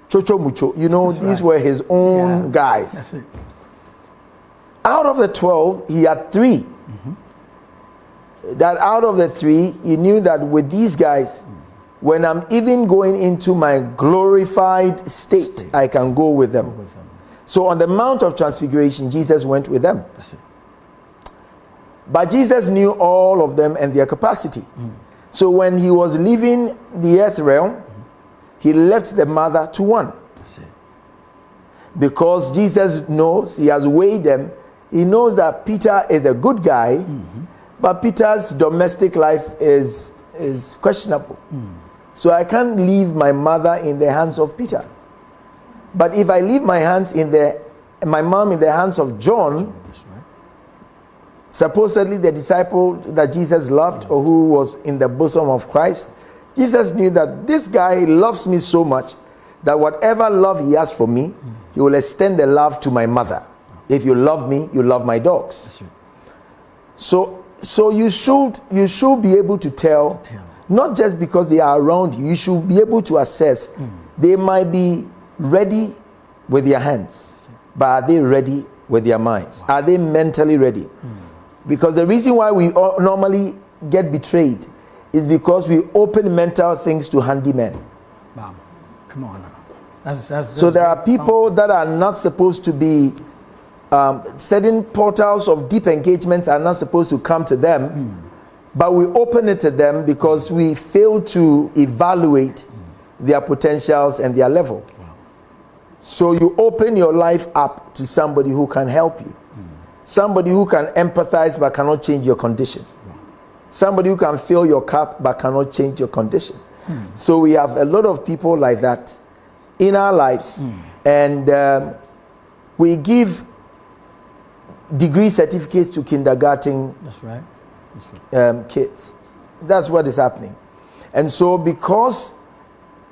chocho mucho, these were his own guys. That's it. Out of the 12, he had 3. That out of the 3, he knew that with these guys, when I'm even going into my glorified state, I can go with them. So on the Mount of Transfiguration, Jesus went with them. That's it. But Jesus knew all of them and their capacity. So when he was leaving the earth realm, he left the mother to one. That's it. Because Jesus knows, he has weighed them. He knows that Peter is a good guy, but Peter's domestic life is questionable. So I can't leave my mother in the hands of Peter. But if I leave my mom in the hands of John, That's right. supposedly the disciple that Jesus loved or who was in the bosom of Christ, Jesus knew that this guy loves me so much that whatever love he has for me, he will extend the love to my mother. If you love me, you love my dogs. So you should be able to tell, not just because they are around you, you should be able to assess. They might be ready with their hands, but are they ready with their minds? Are they mentally ready? Because the reason why we normally get betrayed is because we open mental things to handymen. Wow. Come on now. So there are people that are not supposed to be, certain portals of deep engagements are not supposed to come to them, but we open it to them because we fail to evaluate their potentials and their level. So you open your life up to somebody who can help you. Somebody who can empathize but cannot change your condition. Somebody who can fill your cup but cannot change your condition. So we have a lot of people like that in our lives. And we give degree certificates to kindergarten kids. That's what is happening. And so because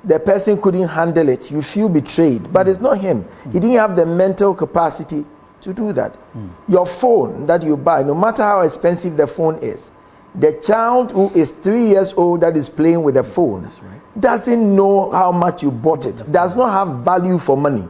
the person couldn't handle it, you feel betrayed. But it's not him. He didn't have the mental capacity to do that. Your phone that you buy, no matter how expensive the phone is, the child who is 3 years old that is playing with the phone doesn't know how much you bought it, does not have value for money.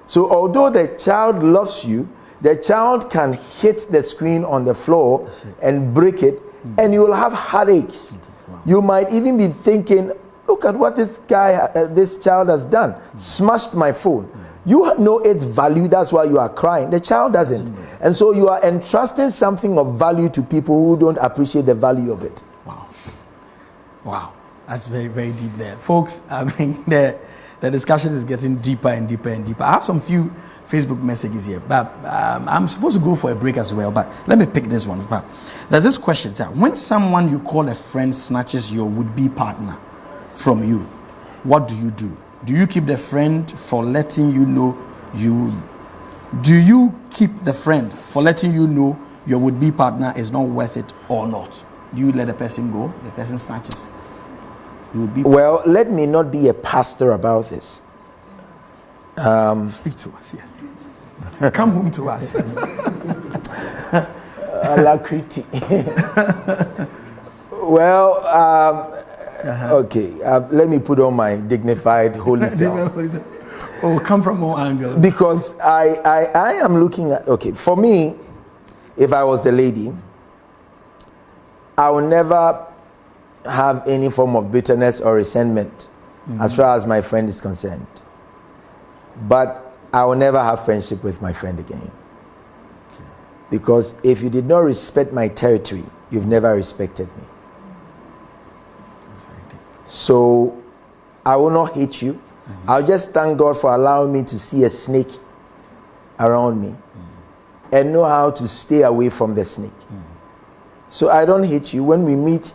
So although the child loves you, the child can hit the screen on the floor and break it, and you will have headaches. You might even be thinking, look at what this child has done, smashed my phone. You know its value, that's why you are crying. The child doesn't. And so you are entrusting something of value to people who don't appreciate the value of it. Wow. Wow. That's very, very deep there. Folks, I mean, the discussion is getting deeper and deeper and deeper. I have some few Facebook messages here, but I'm supposed to go for a break as well, but let me pick this one. But there's this question, when someone you call a friend snatches your would-be partner from you, what do you do? Do you keep the friend for letting you know do you keep the friend for letting you know your would-be partner is not worth it or not? Do you let the person go? The person snatches. Well, let me not be a pastor about this. Speak to us, yeah. Come home to us. Alacrity. Well, okay. Let me put on my dignified holy self. Oh, come from all angles. Because I am looking at, okay, for me, if I was the lady, I will never have any form of bitterness or resentment as far as my friend is concerned. But I will never have friendship with my friend again. Okay. Because if you did not respect my territory, you've never respected me. That's very deep. So I will not hate you. I'll just thank God for allowing me to see a snake around me and know how to stay away from the snake. So I don't hate you. When we meet,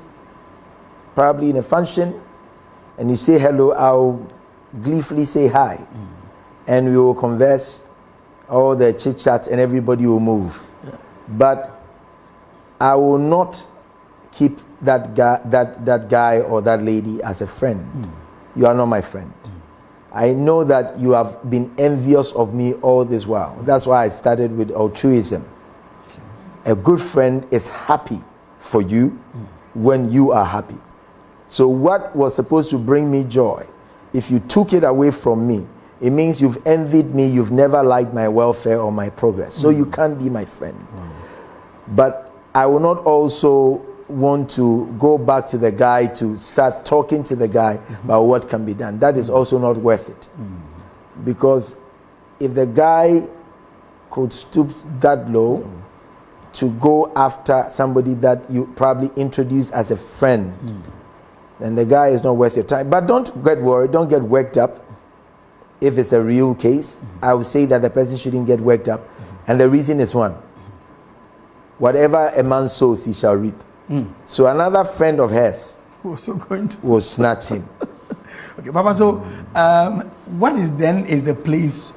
probably in a function, and you say hello, I'll gleefully say hi. And we will converse, all the chit-chat, and everybody will move. Yeah. But I will not keep that guy or that lady as a friend. You are not my friend. I know that you have been envious of me all this while. That's why I started with altruism. A good friend is happy for you when you are happy. So what was supposed to bring me joy, if you took it away from me, it means you've envied me, you've never liked my welfare or my progress. So you can't be my friend. But I will not also want to go back to the guy to start talking to the guy about what can be done. That is also not worth it. Because if the guy could stoop that low to go after somebody that you probably introduced as a friend, then the guy is not worth your time. But don't get worried, don't get worked up. If it's a real case, I would say that the person shouldn't get worked up. And the reason is one. Whatever a man sows, he shall reap. So another friend of hers will snatch him. Okay, Papa, so what is the place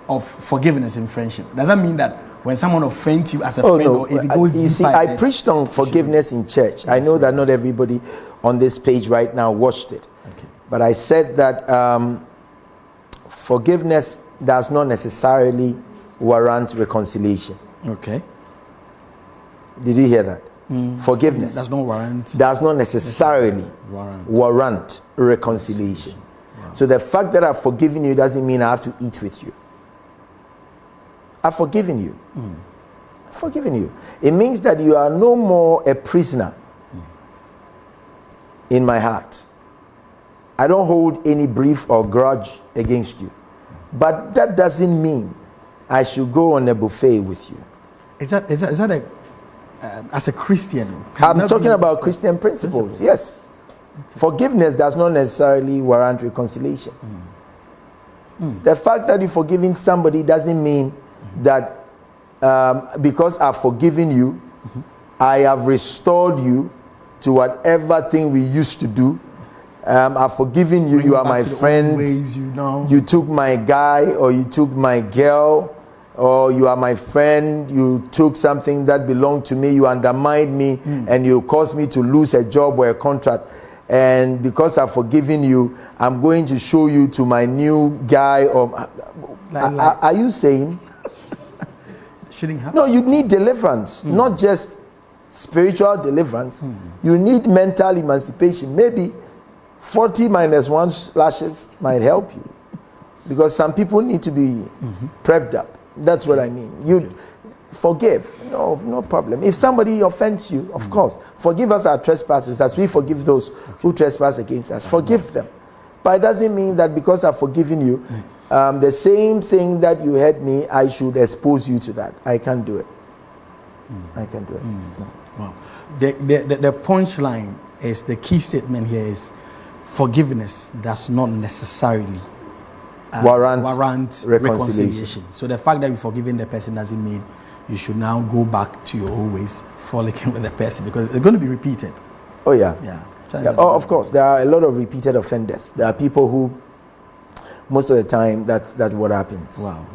of forgiveness in friendship? Does that mean that when someone offends you as a friend, or if it goes you see, I preached on forgiveness in church. I know that not everybody on this page right now watched it. Okay. But I said that forgiveness does not necessarily warrant reconciliation. Okay. Did you hear that? Forgiveness does not necessarily warrant reconciliation. Wow. So the fact that I've forgiven you doesn't mean I have to eat with you. I've forgiven you. I've forgiven you. It means that you are no more a prisoner in my heart. I don't hold any brief or grudge against you. But that doesn't mean I should go on a buffet with you. Is that a as a Christian? I'm talking about Christian principles. Yes. Okay. Forgiveness does not necessarily warrant reconciliation. The fact that you've forgiven somebody doesn't mean that because I've forgiven you, I have restored you to whatever thing we used to do. I've forgiven you, you are my friend. You took my guy or you took my girl, or you are my friend, you took something that belonged to me, you undermined me, and you caused me to lose a job or a contract. And because I've forgiven you, I'm going to show you to my new guy. Or are you saying? Shouldn't happen. No, you need deliverance, not just spiritual deliverance. You need mental emancipation. Maybe 40 minus 1 lashes might help you, because some people need to be prepped up. That's what I mean. You forgive. No problem. If somebody offends you, of course, forgive us our trespasses as we forgive those who trespass against us. Forgive them. But it doesn't mean that because I've forgiven you, the same thing that you heard me, I should expose you to that. I can't do it. I can't do it. Wow. The punchline is, the key statement here is, forgiveness does not necessarily warrant reconciliation. So the fact that you've forgiven the person doesn't mean you should now go back to your old ways, frolicking with the person, because it's going to be repeated. Oh yeah. Yeah. Oh, of course. There are a lot of repeated offenders. There are people who, most of the time, that's what happens. Wow.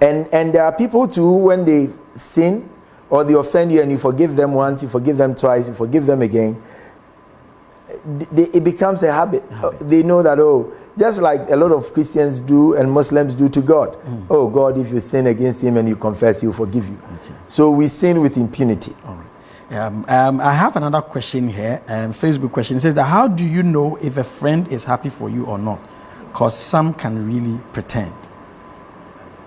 And there are people too, when they sin or they offend you and you forgive them once, you forgive them twice, you forgive them again, it becomes a habit. They know that, just like a lot of Christians do and Muslims do to God. Oh, God, if you sin against him and you confess, he'll forgive you. Okay. So we sin with impunity. All right. I have another question here, Facebook question. It says that, how do you know if a friend is happy for you or not? Because some can really pretend.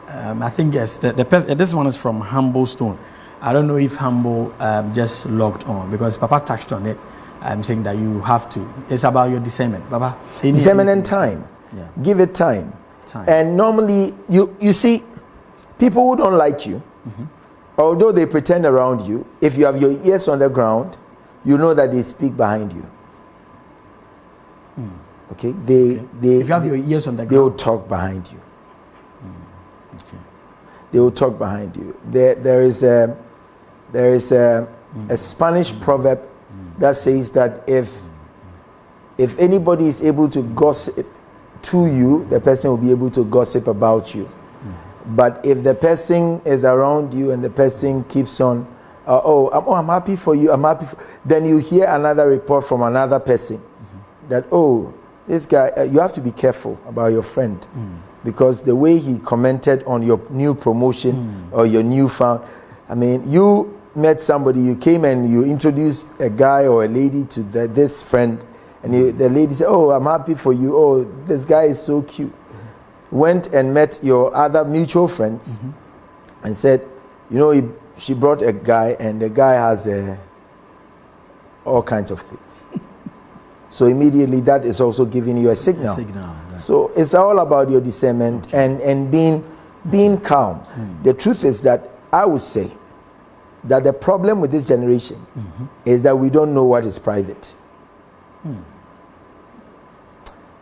I think, yes, this one is from Humble Stone. I don't know if Humble just logged on, because Papa touched on it. I'm saying that you have to. It's about your discernment, Papa. Discernment and time. Yeah. Give it time. And normally, you see, people who don't like you, although they pretend around you, if you have your ears on the ground, you know that they speak behind you. Okay? If you have your ears on the ground, they will talk behind you. Okay. They will talk behind you. There is a Spanish proverb that says that if anybody is able to gossip to you, the person will be able to gossip about you. But if the person is around you and the person keeps on, I'm happy for you, then you hear another report from another person that, this guy, you have to be careful about your friend, because the way he commented on your new promotion or your newfound, you met somebody, you came and you introduced a guy or a lady to this friend, and the lady said, I'm happy for you, this guy is so cute. Went and met your other mutual friends and said, she brought a guy, and the guy has all kinds of things. So immediately that is also giving you a signal. So it's all about your discernment and being calm. The truth is that I would say that the problem with this generation is that we don't know what is private.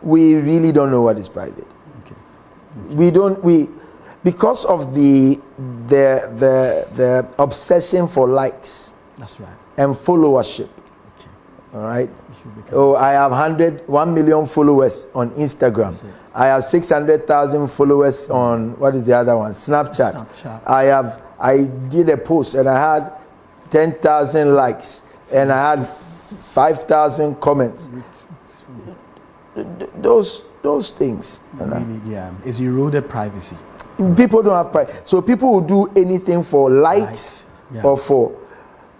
We really don't know what is private. Because of the obsession for likes. That's right. And followership. All right. I have 1 million followers on Instagram. I have 600,000 followers on, what is the other one? Snapchat. I did a post and I had 10,000 likes and I had 5,000 comments. Those things. It's eroded privacy. People don't have privacy. So people will do anything for likes or for.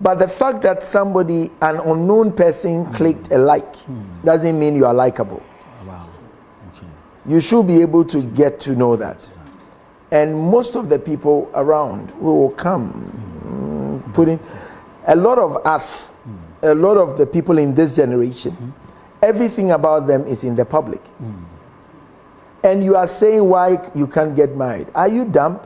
But the fact that somebody, an unknown person, clicked a like doesn't mean you are likable. Wow. Okay. You should be able to get to know that. And most of the people around who will come, putting a lot of us, a lot of the people in this generation, everything about them is in the public. And you are saying why you can't get married. Are you dumb?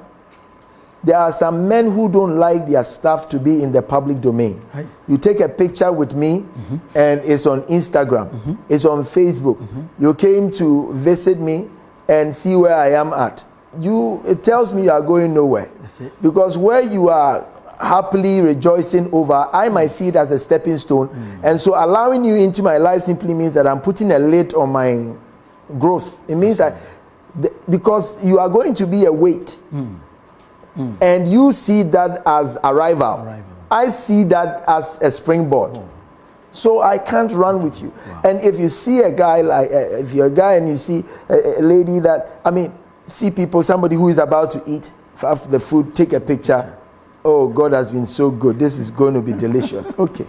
There are some men who don't like their stuff to be in the public domain. Right. You take a picture with me and it's on Instagram, it's on Facebook. You came to visit me and see where I am at. It tells me you are going nowhere. That's it. Because where you are happily rejoicing over, I might see it as a stepping stone. And so allowing you into my life simply means that I'm putting a lid on my growth. It means that because you are going to be a weight. And you see that as arrival. I see that as a springboard. So I can't run with you. And if you see a guy if you're a guy and you see a lady see people, somebody who is about to eat the food, take a picture. Oh, God has been so good. This is going to be delicious. Okay.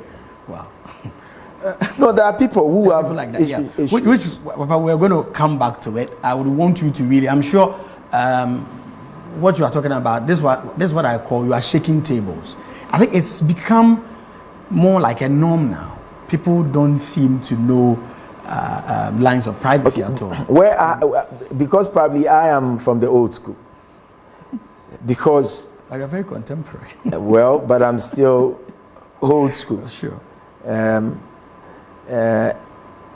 Wow. No, there are people who have like that. Which we're going to come back to it. I would want you to really, I'm sure, what you are talking about, this is what I call, you are shaking tables. I think it's become more like a norm now. People don't seem to know lines of privacy at all. Because probably I am from the old school. Because like a very contemporary. Well, but I'm still old school. Sure.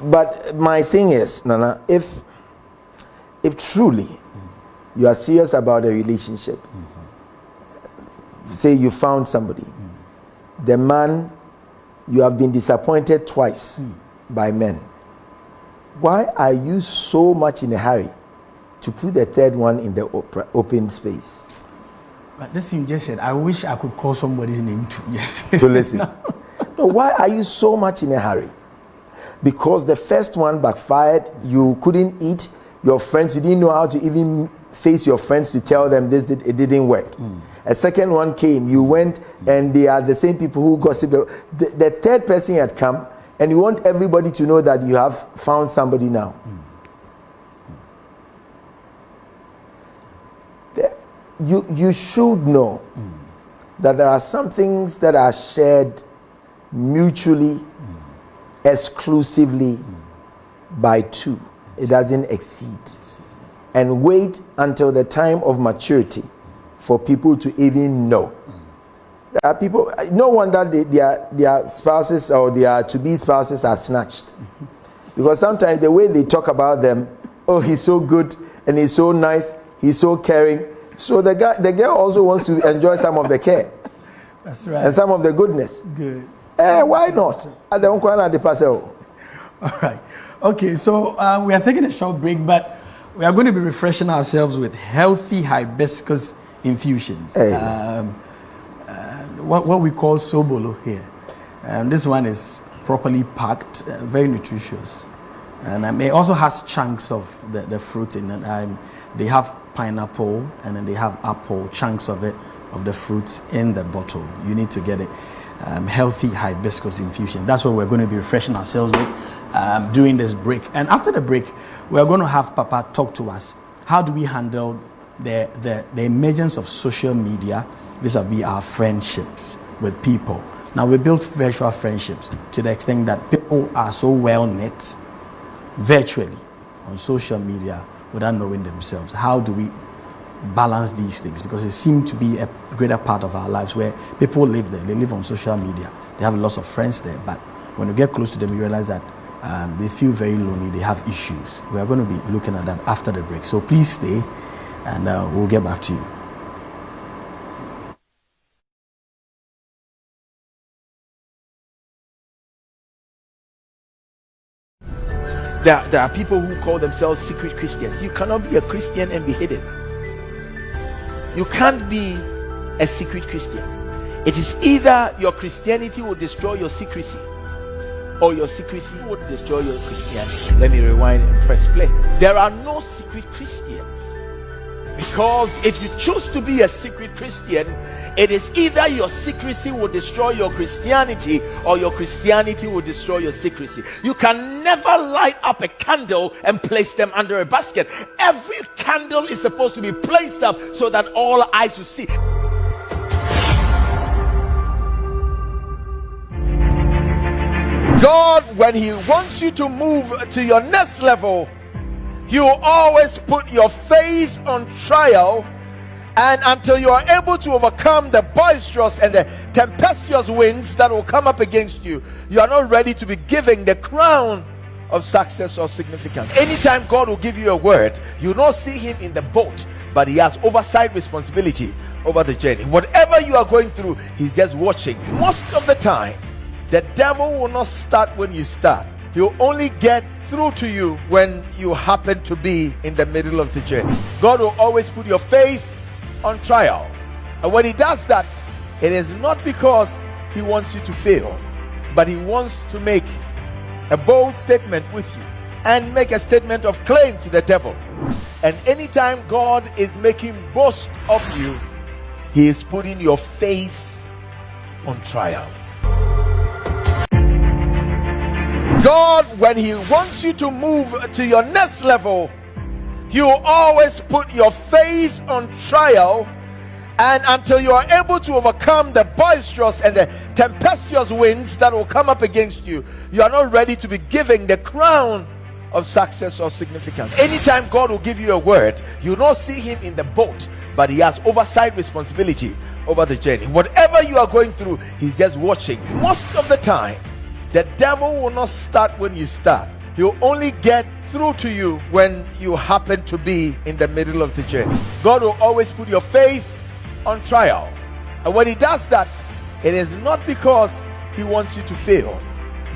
But my thing is, Nana, if truly you are serious about a relationship, say you found somebody, the man, you have been disappointed twice by men. Why are you so much in a hurry to put the third one in the open space? But this thing just said, I wish I could call somebody's name to listen. No, why are you so much in a hurry? Because the first one backfired, you couldn't eat, your friends, you didn't know how to even face your friends to tell them it didn't work. A second one came, you went, and they are the same people who gossip. The third person had come, and you want everybody to know that you have found somebody now. You should know that there are some things that are shared mutually, exclusively by two. It doesn't exceed. And wait until the time of maturity for people to even know. There are people, no wonder their spouses or their to-be spouses are snatched. Because sometimes the way they talk about them, oh, he's so good and he's so nice, he's so caring. So the girl also wants to enjoy some of the care. That's right. And some of the goodness. It's good. Why not? I don't want to pass. All right. Okay, so we are taking a short break, but we are going to be refreshing ourselves with healthy hibiscus infusions. Hey. What we call sobolo here. This one is properly packed, very nutritious. And it also has chunks of the fruit in it. They have pineapple and then they have apple, chunks of it, of the fruits in the bottle. You need to get it. Healthy hibiscus infusion. That's what we're going to be refreshing ourselves with during this break. And after the break, we're going to have Papa talk to us. How do we handle the emergence of social media vis-a-vis our friendships with people? Now, we built virtual friendships to the extent that people are so well knit virtually on social media without knowing themselves. How do we balance these things? Because it seems to be a greater part of our lives where people live there. They live on social media. They have lots of friends there. But when you get close to them, you realize that they feel very lonely. They have issues. We are going to be looking at that after the break. So please stay and we'll get back to you. There are people who call themselves secret Christians. You cannot be a Christian and be hidden. You can't be a secret Christian. It is either your Christianity will destroy your secrecy, or your secrecy will destroy your Christianity. Let me rewind and press play. There are no secret Christians, because if you choose to be a secret Christian, it is either your secrecy will destroy your Christianity, or your Christianity will destroy your secrecy. You can never light up a candle and place them under a basket. Every candle is supposed to be placed up so that all eyes will see. God, when He wants you to move to your next level, He will always put your faith on trial. And until you are able to overcome the boisterous and the tempestuous winds that will come up against you, you are not ready to be given the crown of success or significance. Anytime God will give you a word, you will not see Him in the boat, but He has oversight responsibility over the journey. Whatever you are going through, He's just watching. Most of the time, the devil will not start when you start. He will only get through to you when you happen to be in the middle of the journey. God will always put your faith on trial, and when He does that, it is not because He wants you to fail, but He wants to make a bold statement with you and make a statement of claim to the devil. And anytime God is making boast of you, He is putting your faith on trial. God, when He wants you to move to your next level, He will always put your faith on trial. And until you are able to overcome the boisterous and the tempestuous winds that will come up against you, you are not ready to be given the crown of success or significance. Anytime God will give you a word, you will not see him in the boat, but he has oversight responsibility over the journey. Whatever you are going through, he's just watching. Most of the time, the devil will not start when you start. He'll only get through to you when you happen to be in the middle of the journey. God will always put your faith on trial, and when he does that, it is not because he wants you to fail,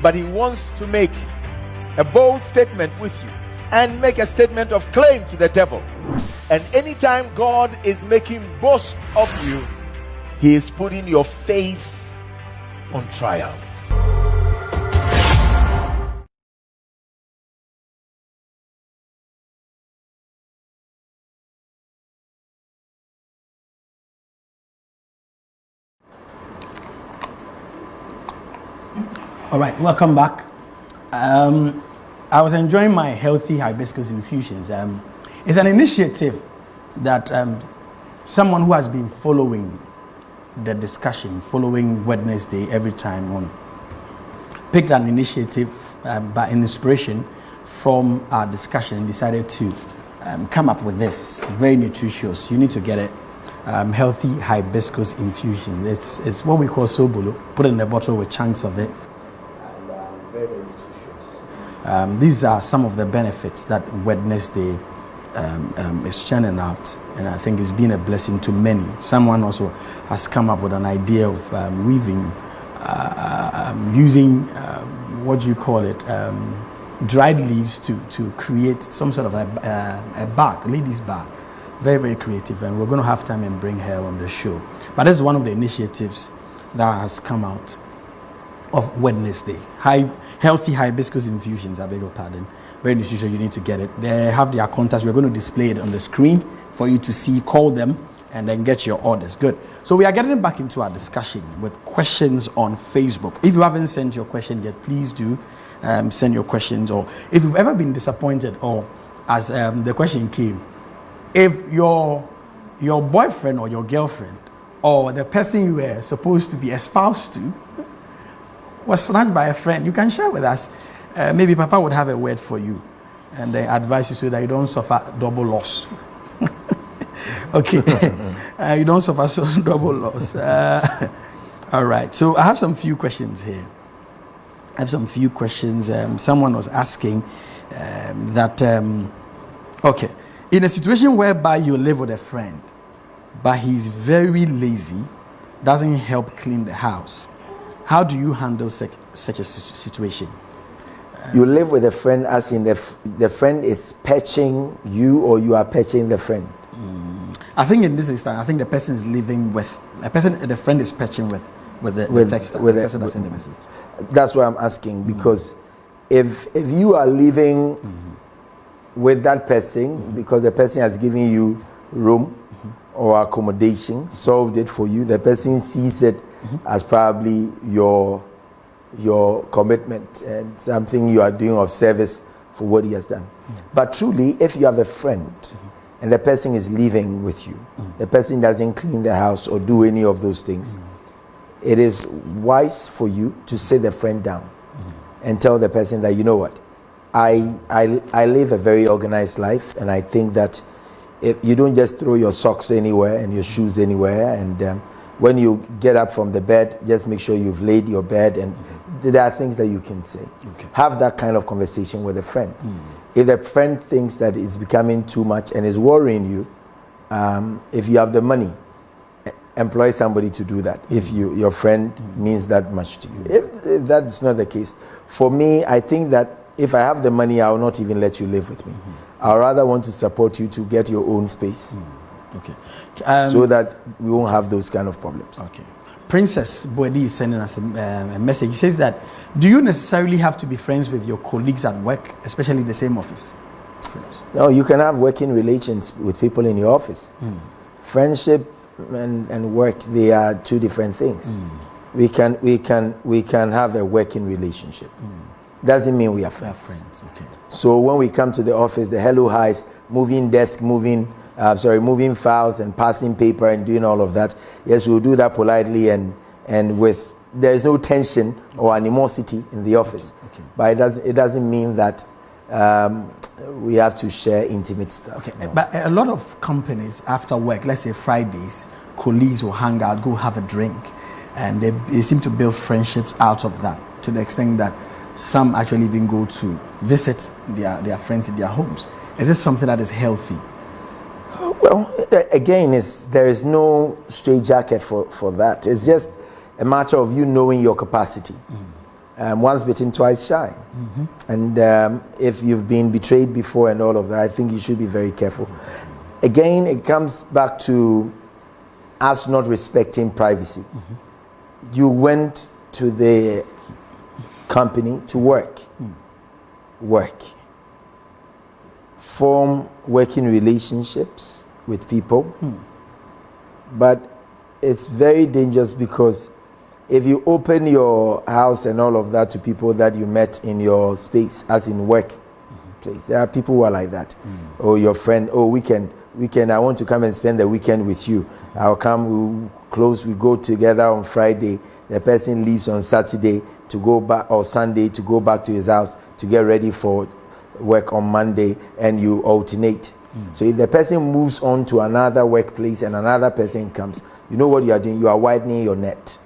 but he wants to make a bold statement with you and make a statement of claim to the devil. And anytime God is making boast of you, he is putting your faith on trial. All right, welcome back. I was enjoying my healthy hibiscus infusions. It's an initiative that someone who has been following the discussion, following Wednesday every time on, picked an initiative by an inspiration from our discussion and decided to come up with this. Very nutritious. You need to get it. Healthy hibiscus infusion. It's what we call sobolo. Put it in a bottle with chunks of it. Very, very nutritious. These are some of the benefits that Wednesday is churning out, and I think it's been a blessing to many. Someone also has come up with an idea of weaving, using what do you call it, dried leaves to create some sort of a bag, ladies' bag. Very, very creative, and we're going to have time and bring her on the show. But this is one of the initiatives that has come out of Wednesday. Healthy hibiscus infusions, I beg your pardon. Very nutritious, you need to get it. They have their contacts. We're going to display it on the screen for you to see, call them, and then get your orders. Good. So we are getting back into our discussion with questions on Facebook. If you haven't sent your question yet, please do send your questions. Or if you've ever been disappointed, or as the question came, if your boyfriend or your girlfriend or the person you were supposed to be espoused to was snatched by a friend, you can share with us. Maybe Papa would have a word for you and advise you so that you don't suffer double loss. Okay. You don't suffer double loss. All right. So I have some few questions here. Someone was asking okay, in a situation whereby you live with a friend, but he's very lazy, doesn't help clean the house, how do you handle such a situation? You live with a friend as in the friend is patching you, or you are patching the friend? I think in this instance, I think the person is living with the friend is patching with the text, with the person that sent the message. That's why I'm asking, because if you are living with that person, because the person has given you room or accommodation, solved it for you, the person sees it as probably your commitment and something you are doing of service for what he has done. But truly, if you have a friend and the person is living with you, the person doesn't clean the house or do any of those things, it is wise for you to sit the friend down and tell the person that, you know what, I live a very organized life, and I think that if you don't just throw your socks anywhere and your shoes anywhere, and when you get up from the bed, just make sure you've laid your bed, and there are things that you can say. Okay. Have that kind of conversation with a friend. If the friend thinks that it's becoming too much and is worrying you, if you have the money, employ somebody to do that. If your friend means that much to you. If that's not the case, for me, I think that if I have the money, I will not even let you live with me. I'll rather want to support you to get your own space. Okay. So that we won't have those kind of problems. Okay. Princess Boadi is sending us a message. He says that, do you necessarily have to be friends with your colleagues at work, especially the same office? Friends. No, you can have working relations with people in your office. Friendship and work, they are two different things. We can have a working relationship. Doesn't mean we are friends. Okay. So when we come to the office, the hello highs, moving desk, moving moving files and passing paper and doing all of that. Yes, we'll do that politely and with, there is no tension or animosity in the office. Okay. But it doesn't mean that we have to share intimate stuff. Okay. No. But a lot of companies after work, let's say Fridays, colleagues will hang out, go have a drink, and they seem to build friendships out of that, to the extent that some actually even go to visit their friends in their homes. Is this something that is healthy? Well, again, there is no straitjacket for that. It's just a matter of you knowing your capacity. Once bitten, twice shy. And if you've been betrayed before and all of that, I think you should be very careful. Again, it comes back to us not respecting privacy. You went to the company to work. Form working relationships with people. But it's very dangerous, because if you open your house and all of that to people that you met in your space, as in work place, there are people who are like that. Oh, your friend, oh, weekend, I want to come and spend the weekend with you. I'll come, we go together on Friday. The person leaves on Saturday to go back, or Sunday to go back to his house to get ready for work on Monday, and you alternate. So if the person moves on to another workplace and another person comes, you know what you are doing? You are widening your net.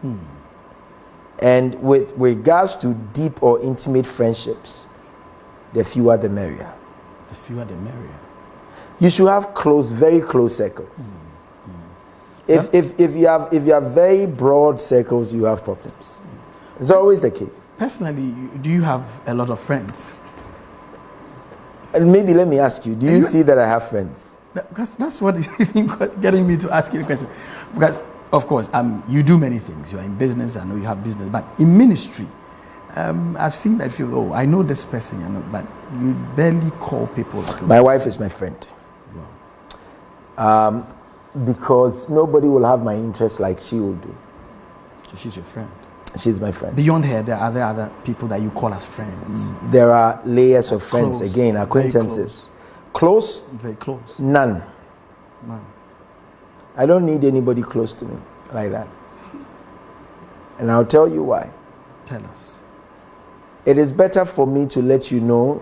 And with regards to deep or intimate friendships, the fewer the merrier. The fewer the merrier. You should have close, very close circles. If you have very broad circles, you have problems. It's always the case. Personally, do you have a lot of friends? And maybe let me ask you, do you see that I have friends? Because that's what is even getting me to ask you the question. Because, of course, you do many things. You are in business, I know you have business. But in ministry, I've seen that you, I know this person, but you barely call people. My wife is my friend. Wow. Because nobody will have my interest like she will do. So she's your friend? She's my friend. Beyond her, there are other people that you call as friends? There are layers of friends, close, again, acquaintances. Close? Very close. None. I don't need anybody close to me like that. And I'll tell you why. Tell us. It is better for me to let you know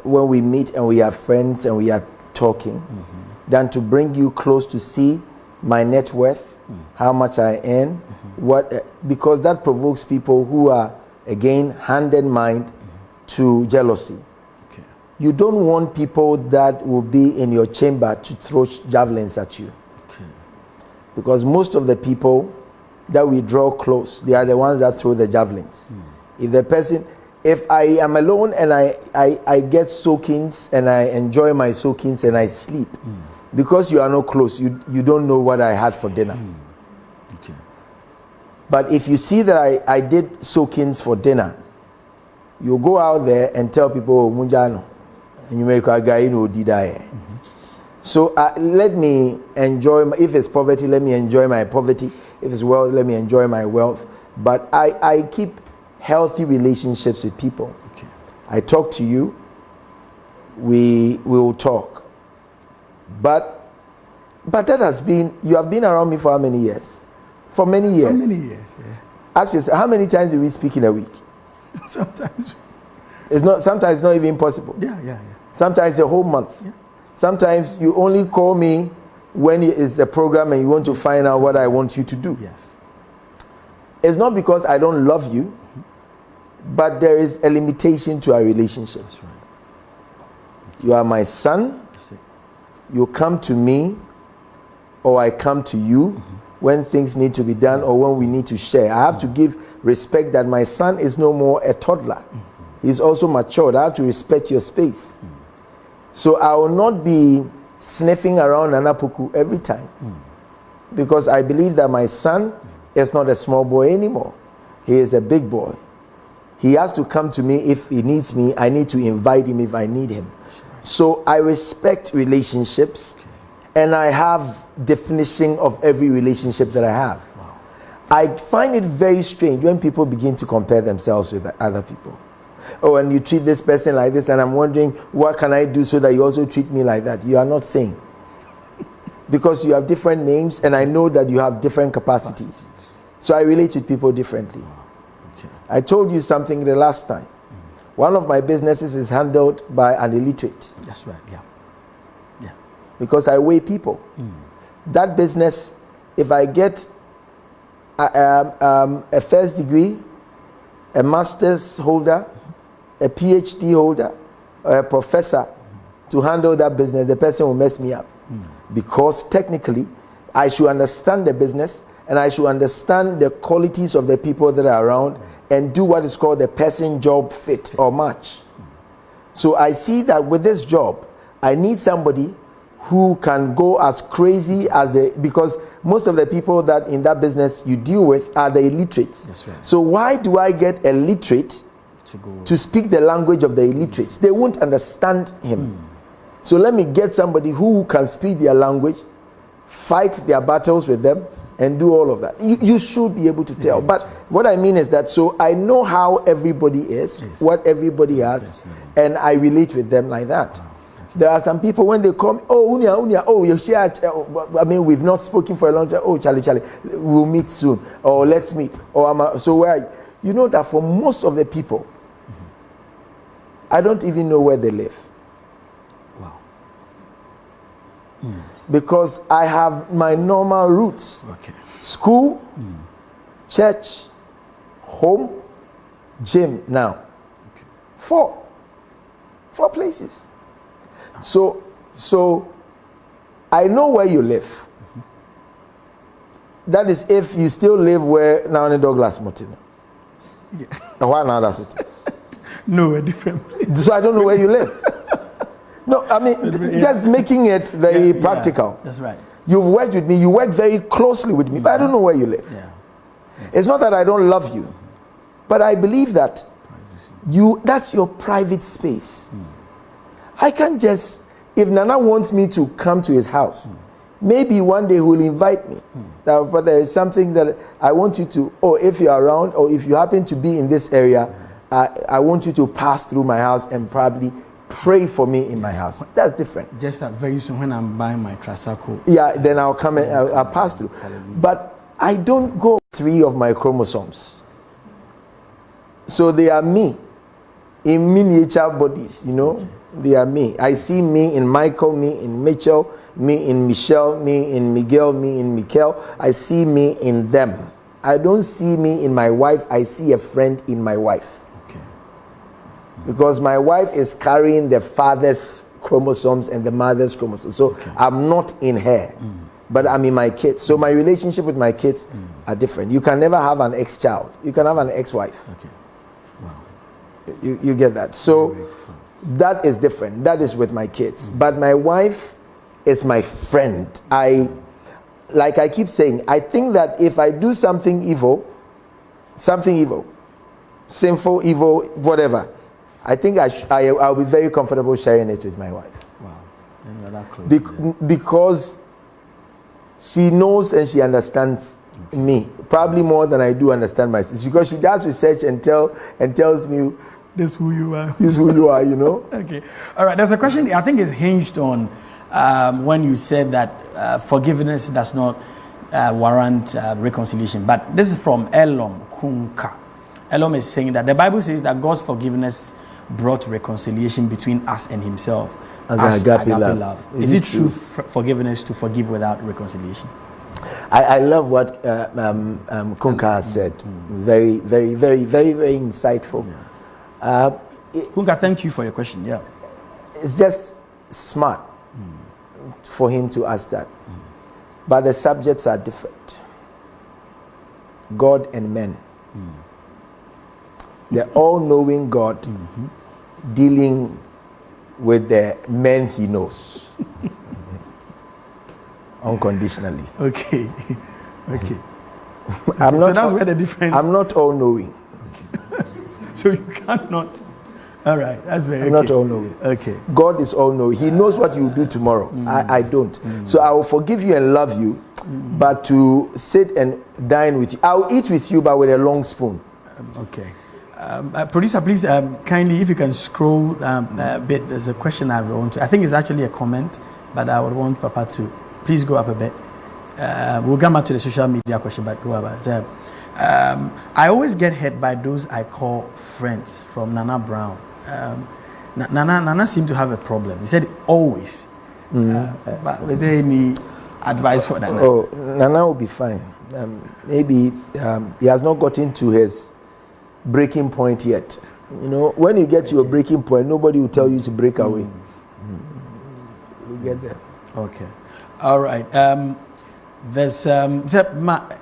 when we meet and we are friends and we are talking, than to bring you close to see my net worth, how much I earn, because that provokes people who are, again, hand in mind to jealousy. Okay. You don't want people that will be in your chamber to throw javelins at you. Okay. Because most of the people that we draw close, they are the ones that throw the javelins. If I am alone and I get soakings and I enjoy my soakings and I sleep, because you are not close, you don't know what I had for dinner. Okay. But if you see that I did soakings for dinner, you go out there and tell people, oh, Munjano, and you make a guy, did I? So let me enjoy, if it's poverty, let me enjoy my poverty. If it's wealth, let me enjoy my wealth. But I keep healthy relationships with people. Okay. I talk to you, we will talk. But that has been, you have been around me for how many years? For many years. For many years, yeah. Ask yourself, how many times do we speak in a week? Sometimes. Sometimes it's not even possible. Yeah. Sometimes a whole month. Yeah. Sometimes you only call me when it's the program and you want to find out what I want you to do. Yes. It's not because I don't love you, but there is a limitation to our relationship. That's right. You are my son. You come to me, or I come to you when things need to be done or when we need to share. I have to give respect that my son is no more a toddler. He's also matured. I have to respect your space. So I will not be sniffing around Nanapuku every time, because I believe that my son is not a small boy anymore. He is a big boy. He has to come to me if he needs me. I need to invite him if I need him. So I respect relationships, and I have definition of every relationship that I have. I find it very strange when people begin to compare themselves with other people. Oh, and you treat this person like this, and I'm wondering, what can I do so that you also treat me like that? You are not sane. Because you have different names, and I know that you have different capacities. So I relate with people differently. Okay. I told you something the last time. One of my businesses is handled by an illiterate. That's right, yeah. Yeah. Because I weigh people. That business, if I get a first degree, a master's holder, a PhD holder, or a professor to handle that business, the person will mess me up. Because technically, I should understand the business, and I should understand the qualities of the people that are around, and do what is called the person job fit or match. So I see that with this job, I need somebody who can go as crazy as because most of the people that in that business you deal with are the illiterates. That's right. So why do I get a literate to speak the language of the illiterates? They won't understand him. So let me get somebody who can speak their language, fight their battles with them, and do all of that. You should be able to tell. But what I mean is that, so I know how everybody is, what everybody has, and I relate with them like that. There are some people, when they come, oh, Unia, oh, you share, I mean, we've not spoken for a long time. Oh, Charlie, we'll meet soon. Or let's meet. Or so where are you? You know that for most of the people, I don't even know where they live. Wow. Because I have my normal roots. Okay. School, church, home, gym now. Okay. Four places. So I know where you live. That is if you still live where now in Douglas Martin. Yeah. And why now that's it? No, a different place. So I don't know where you live. No, I mean, just making it very practical. Yeah, that's right. You've worked with me, you work very closely with me, but I don't know where you live. Yeah. It's not that I don't love you, but I believe that that's your private space. I can't just, if Nana wants me to come to his house, maybe one day he will invite me. But there is something that I want you to, or if you're around, or if you happen to be in this area, I want you to pass through my house and probably pray for me in my house. That's different. Just very soon when I'm buying my tricycle. Yeah, then I'll come and I'll pass through. But I don't go 3 of my chromosomes. So they are me in miniature bodies, you know. Okay. They are me. I see me in Michael, me in Mitchell, me in Michelle, me in Miguel, me in Mikel. I see me in them. I don't see me in my wife. I see a friend in my wife. Because my wife is carrying the father's chromosomes and the mother's chromosomes. So I'm not in her, but I'm in my kids. So my relationship with my kids are different. You can never have an ex-child. You can have an ex-wife. Okay. Wow. You get that. So that is different. That is with my kids. But my wife is my friend. Like I keep saying, I think that if I do something evil, sinful, evil, whatever, I think I'll be very comfortable sharing it with my wife. Wow. And you're that close, because she knows and she understands me probably more than I do understand myself. Because she does research and tells me this is who you are. This is who you are, you know. Okay. All right. There's a question I think is hinged on when you said that forgiveness does not warrant reconciliation. But this is from Elom Kunka. Elom is saying that the Bible says that God's forgiveness brought reconciliation between us and himself as agape love. Is it true forgiveness to forgive without reconciliation? I love what Kunka has said. Very, very, very, very, very insightful. Kunka, thank you for your question. Yeah, it's just smart for him to ask that. But the subjects are different. God and men. The all-knowing God dealing with the men he knows unconditionally. Okay. So that's where the difference. I'm not all-knowing. Okay. So you cannot. All right, that's very. I'm not all-knowing. Okay. God is all-knowing. He knows what you will do tomorrow. I don't. So I will forgive you and love you, but to sit and dine with you, I'll eat with you, but with a long spoon. Okay. Producer, please kindly, if you can scroll a bit. There's a question I want to. I think it's actually a comment, but I would want Papa to please go up a bit. We'll come back to the social media question, but go up. So, I always get hurt by those I call friends, from Nana Brown. Nana seemed to have a problem. He said always. But is there any advice for Nana? Oh, Nana will be fine. Maybe he has not gotten to his breaking point yet. You know, when you get to your breaking point, nobody will tell you to break away. You get there. Okay. All right. There's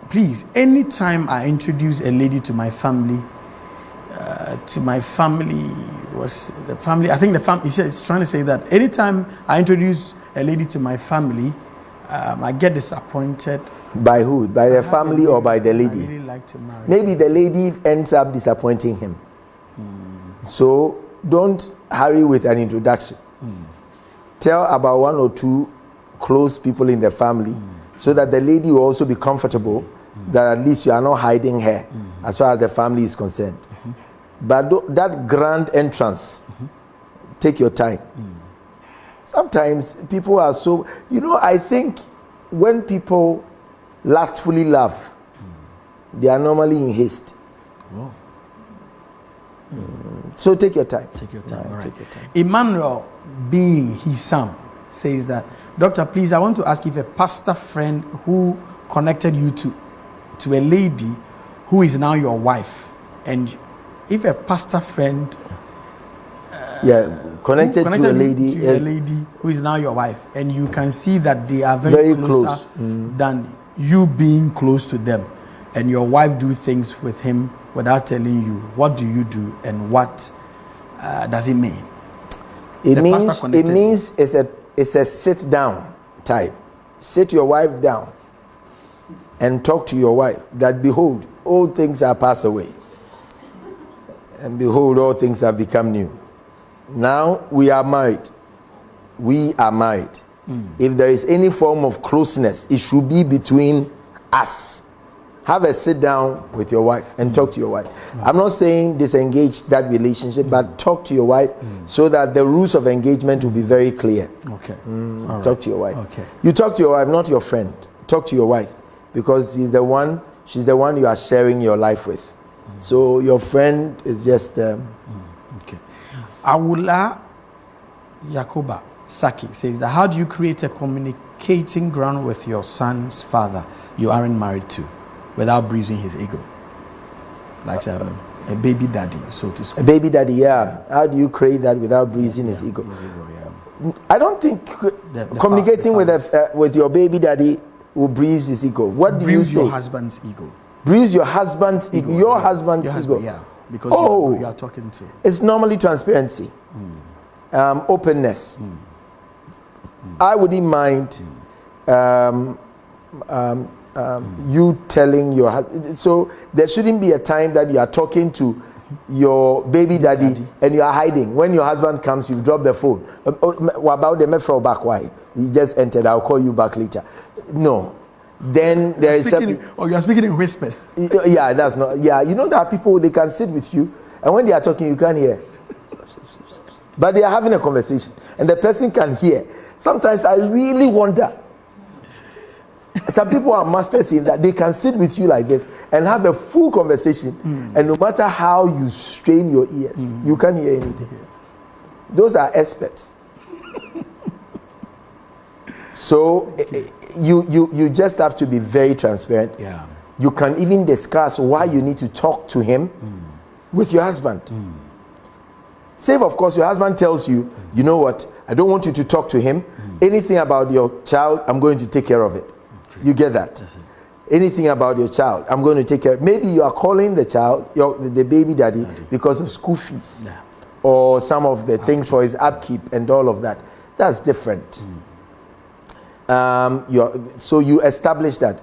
please, anytime I introduce a lady to my family, was the family. I think the family. He's trying to say that anytime I introduce a lady to my family, I get disappointed. By who? By the family or by the lady? I really like to marry. Maybe the lady ends up disappointing him. So don't hurry with an introduction. Tell about one or two close people in the family, so that the lady will also be comfortable that at least you are not hiding her as far as the family is concerned. But that grand entrance, take your time. Sometimes people are so, I think when people lustfully love, they are normally in haste. Whoa. So take your time. Take your time. All right. Take your time. Emmanuel, being his son, says that, Doctor, please, I want to ask if a pastor friend who connected you to a lady who is now your wife, and if a pastor friend connected to a lady who is now your wife, and you can see that they are very closer than you being close to them, and your wife do things with him without telling you, what do you do, and what does it mean? It means it's a sit down type. Sit your wife down and talk to your wife that, behold, all things are passed away, and behold, all things have become new. Now we are married. We are married. If there is any form of closeness, it should be between us. Have a sit down with your wife and talk to your wife. I'm not saying disengage that relationship, but talk to your wife so that the rules of engagement will be very clear. Okay. Talk to your wife. Okay. You talk to your wife, not your friend. Talk to your wife, because she's the one you are sharing your life with. So your friend is just okay. Awula Yakoba Saki says that, how do you create a communicating ground with your son's father you aren't married to, without bruising his ego? Like a baby daddy, so to speak. A baby daddy, yeah. How do you create that without bruising his ego? I don't think communicating with your baby daddy will bruise his ego. What do you say? Bruise your husband's ego. Bruise your husband's ego. Your husband's ego. Yeah, because you are talking to. It's normally transparency, openness. I wouldn't mind you telling your husband. So there shouldn't be a time that you are talking to your baby daddy and you are hiding. When your husband comes, you drop the phone. What about the metro back? Why? He just entered. I'll call you back later. No. Then there is you are speaking in whispers. Yeah, that's not. Yeah, there are people, they can sit with you, and when they are talking, you can't hear. But they are having a conversation, and the person can hear. Sometimes I really wonder. Some people are masters in that. They can sit with you like this and have a full conversation, and no matter how you strain your ears, you can't hear anything. Those are experts. So you just have to be very transparent. Yeah. You can even discuss why you need to talk to him with your husband. Save, of course, your husband tells you, you know what, I don't want you to talk to him. Anything about your child, I'm going to take care of it. You get that? Anything about your child, I'm going to take care of it. Maybe you are calling the child, the baby daddy, because of school fees or some of the things for his upkeep and all of that. That's different. So you establish that.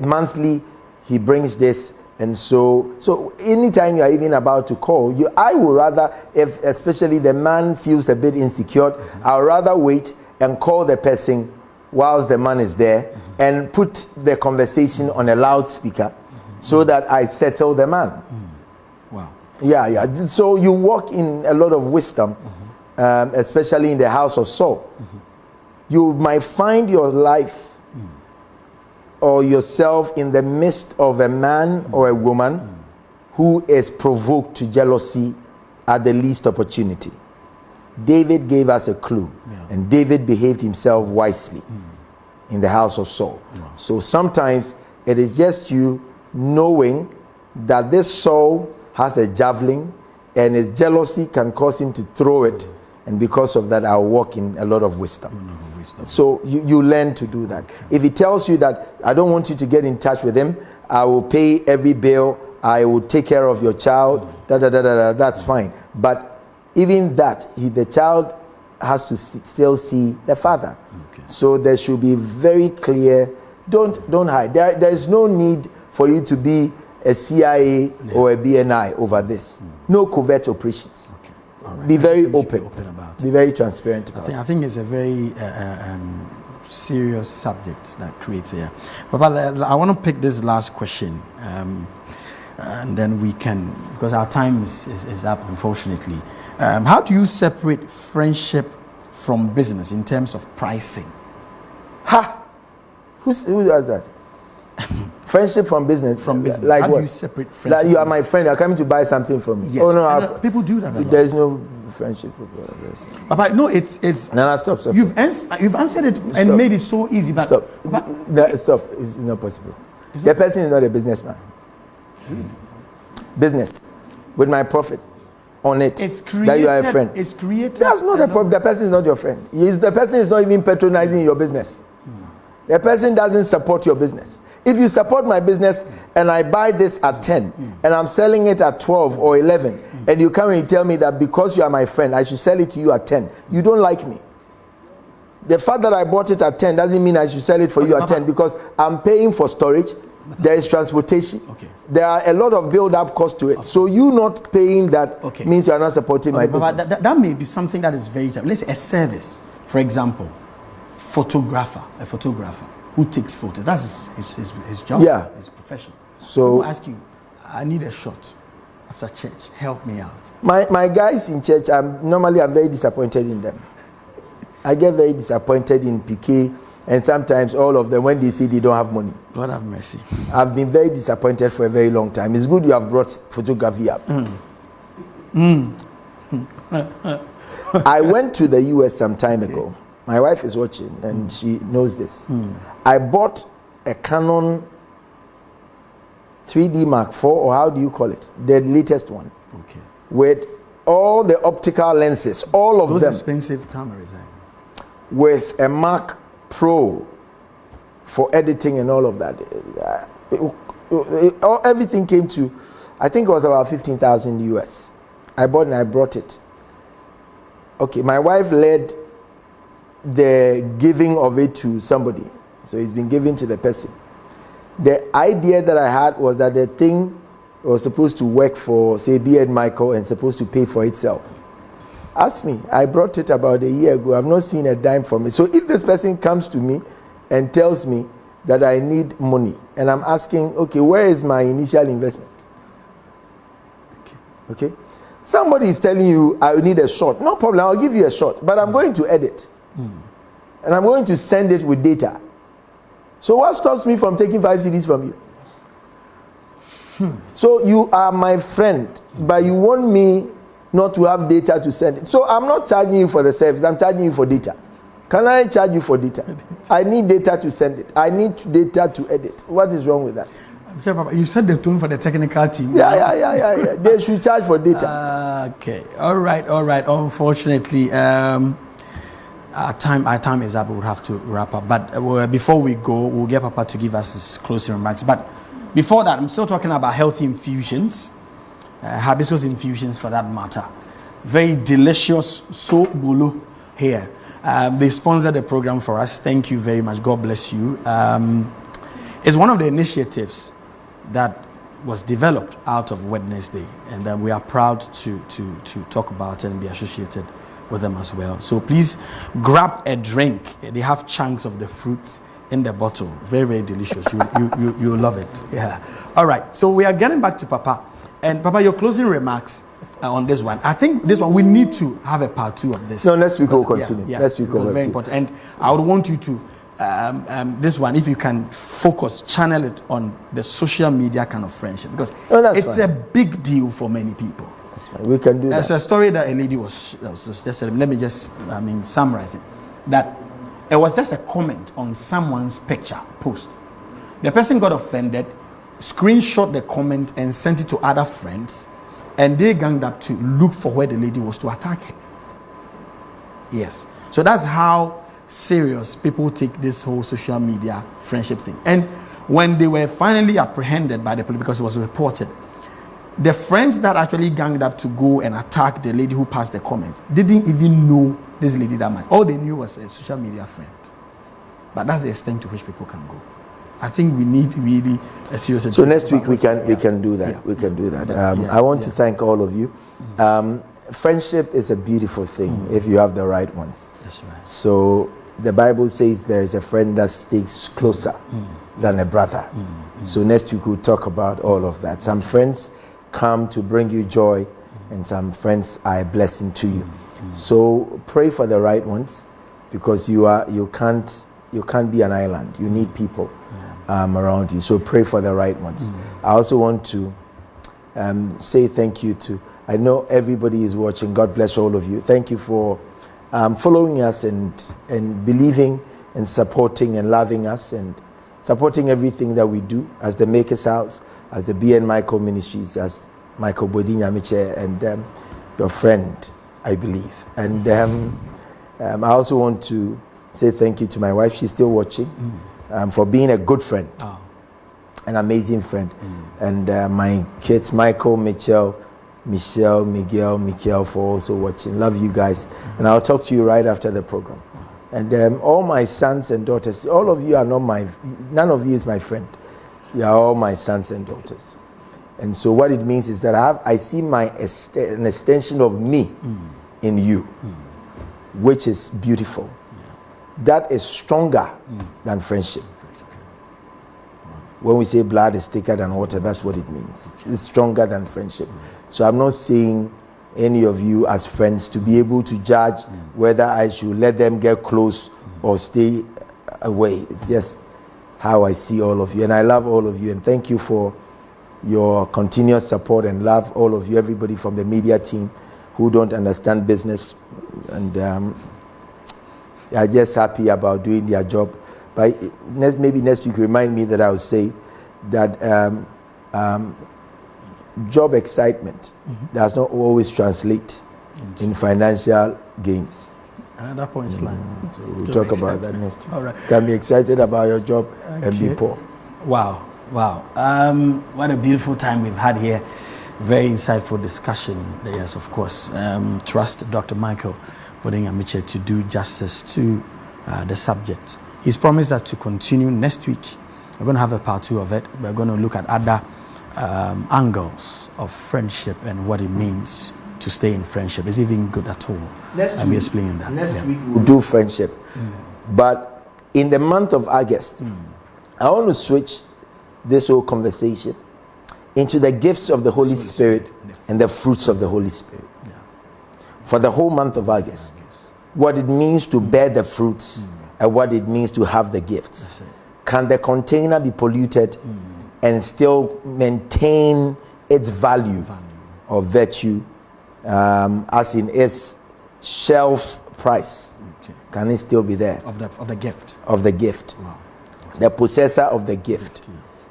Monthly, he brings this. And so anytime you are even about to call, I would rather, if especially the man feels a bit insecure, I would rather wait and call the person whilst the man is there and put the conversation on a loudspeaker so that I settle the man. Wow. Yeah. So you walk in a lot of wisdom, especially in the house of Saul. You might find your life or yourself in the midst of a man or a woman who is provoked to jealousy at the least opportunity. David gave us a clue, and David behaved himself wisely in the house of Saul. So sometimes it is just you knowing that this Saul has a javelin and his jealousy can cause him to throw it, and because of that I'll walk in a lot of wisdom. So you learn to do that. If he tells you that I don't want you to get in touch with him, I will pay every bill, I will take care of your child, that's fine. But even that, the child has to still see the father. So there should be very clear, don't hide. There is no need for you to be a CIA or a BNI over this. No covert operations. Be very open about it. Be very transparent about it. I think it's a very serious subject that creates here. But I want to pick this last question, and then we can, because our time is up, unfortunately. How do you separate friendship from business in terms of pricing? Who does that? Friendship from business. From business. Like how what? Do you separate friendship? Like you are my friend. You're coming to buy something from me. Yes. Oh no, people do that. There's no friendship. But no, it's. No, stop. You've answered it and made it so easy. But stop. Stop. It's not possible. The person is not a businessman. Business with my profit on it. It's created. That you are a friend. It's created. That's not a problem. The person is not your friend. The person is not even patronizing your business. The person doesn't support your business. If you support my business and I buy this at 10 and I'm selling it at 12 or 11 and you come and you tell me that because you are my friend I should sell it to you at 10, you don't like me. The fact that I bought it at 10 doesn't mean I should sell it for you at 10 because I'm paying for storage, there is transportation, there are a lot of build-up costs to it. So you not paying that means you are not supporting my business. That may be something that is very, let's say a service, for example, a photographer who takes photos. That's his job, his profession. So I ask you, I need a shot after church, help me out. My guys in church, I'm very disappointed in them. I get very disappointed in PK, and sometimes all of them, when they see they don't have money. Lord have mercy. I've been very disappointed for a very long time. It's good you have brought photography up. I went to the US some time ago. My wife is watching and she knows this. I bought a Canon 3D Mark IV, or how do you call it? The latest one. With all the optical lenses, all of them. Those expensive cameras. With a Mac Pro for editing and all of that. Everything came to, I think it was about 15,000 US. I bought and I brought it. Okay, my wife led the giving of it to somebody. So it's been given to the person. The idea that I had was that the thing was supposed to work for, say, B.Ed Michael and supposed to pay for itself. Ask me. I brought it about a year ago. I've not seen a dime from it. So if this person comes to me and tells me that I need money, and I'm asking, okay, where is my initial investment? Okay. Somebody is telling you, I need a shot. No problem, I'll give you a shot. But I'm going to edit. And I'm going to send it with data. So what stops me from taking 5 CDs from you? So you are my friend, but you want me not to have data to send it. So I'm not charging you for the service, I'm charging you for data. Can I charge you for data? I need data to send it. I need data to edit. What is wrong with that? You set the tone for the technical team. Yeah. They should charge for data. Okay. All right. Unfortunately, our time is up. We'll have to wrap up. But before we go, we'll get Papa to give us his closing remarks. But before that, I'm still talking about healthy infusions, hibiscus infusions for that matter. Very delicious soap bulu here. They sponsored the program for us. Thank you very much. God bless you. It's one of the initiatives that was developed out of Wednesday, and we are proud to talk about it and be associated with them as well. So please grab a drink. They have chunks of the fruits in the bottle. Very, very delicious. You love it. Yeah. All right. So we are getting back to Papa, And Papa, your closing remarks on this one. I think this one we need to have a part 2 of this. No, next week we'll continue. Yes, next week we'll very important. And I would want you to this one, if you can focus, channel it on the social media kind of friendship, because it's a big deal for many people. That's fine. We can do that. There's a story that a lady was just let me just summarize it. That it was just a comment on someone's picture post. The person got offended, screenshot the comment and sent it to other friends, and they ganged up to look for where the lady was to attack her. Yes. So that's how serious people take this whole social media friendship thing. And when they were finally apprehended by the police, because it was reported, the friends that actually ganged up to go and attack the lady who passed the comment didn't even know this lady that much. All they knew was a social media friend. But that's the extent to which people can go. I think we need really a serious. So next week we can do that. Yeah. We can do that. I want to thank all of you. Friendship is a beautiful thing if you have the right ones. That's right. So the Bible says there is a friend that sticks closer than a brother. So next week we'll talk about all of that. Some friends come to bring you joy, and some friends are a blessing to you. So pray for the right ones, because you can't be an island. You need people around you. So pray for the right ones. I also want to say thank you to, I know everybody is watching. God bless all of you. Thank you for following us and believing and supporting and loving us and supporting everything that we do as the Maker's House, as the BN Michael Ministries, as Michael Boadi Nyamekye, and your friend, I believe. And I also want to say thank you to my wife. She's still watching, for being a good friend, an amazing friend. And my kids, Michael, Michelle, Miguel, for also watching. Love you guys. And I'll talk to you right after the program. And all my sons and daughters, all of you are not none of you is my friend. You are all my sons and daughters. And so what it means is that I see an extension of me in you, which is beautiful. That is stronger than friendship. When we say blood is thicker than water, that's what it means. It's stronger than friendship. So I'm not seeing any of you as friends to be able to judge whether I should let them get close or stay away. It's just how I see all of you. And I love all of you. And thank you for your continuous support, and love all of you, everybody from the media team who don't understand business. And are just happy about doing their job. But maybe next week remind me that I will say that job excitement does not always translate in financial gains. Another punchline. So we'll talk about that next week. All right. You can be excited about your job and be poor. Wow. What a beautiful time we've had here. Very insightful discussion. Yes, of course. Trust Dr. Michael Boadi Nyamekye to do justice to the subject. He's promised that to continue next week. We're going to have a part 2 of it. We're going to look at other angles of friendship and what it means to stay in friendship. Is it even good at all? Next week, explaining that. Next week we'll do friendship. But in the month of August, I want to switch this whole conversation into the gifts of the Holy Spirit and the fruits of the Holy Spirit. For the whole month of August, what it means to bear the fruits and what it means to have the gifts. Can the container be polluted and still maintain its value or virtue, as in its shelf price? Can it still be there? Of the gift. Of the gift. Wow. The possessor of the gift.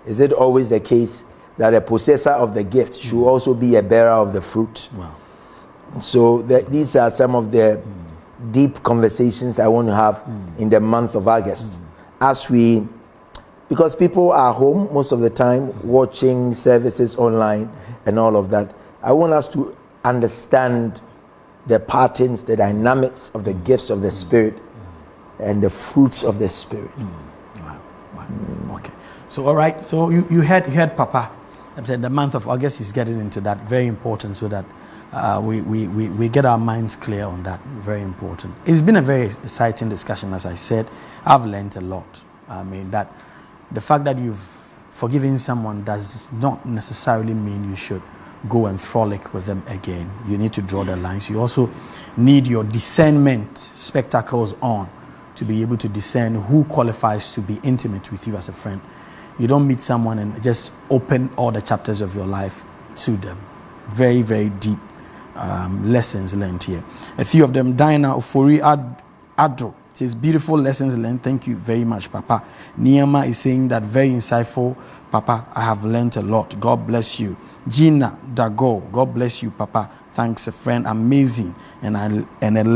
Is it always the case that a possessor of the gift should also be a bearer of the fruit? Wow. So these are some of the deep conversations I want to have in the month of August. Because people are home most of the time watching services online and all of that. I want us to understand the patterns, the dynamics of the gifts of the Spirit and the fruits of the Spirit. Wow. Okay. So all right. So you heard Papa. I said the month of August is getting into that. Very important, so that we get our minds clear on that. Very important. It's been a very exciting discussion, as I said. I've learned a lot. I mean, that the fact that you've forgiven someone does not necessarily mean you should go and frolic with them again. You need to draw the lines. You also need your discernment spectacles on to be able to discern who qualifies to be intimate with you as a friend. You don't meet someone and just open all the chapters of your life to them. Very, very deep lessons learned here. A few of them. Diana Ofori Adro says, beautiful lessons learned. Thank you very much, Papa. Niyama is saying that very insightful, Papa. I have learned a lot. God bless you. Gina Dago, God bless you, Papa. Thanks, a friend. Amazing and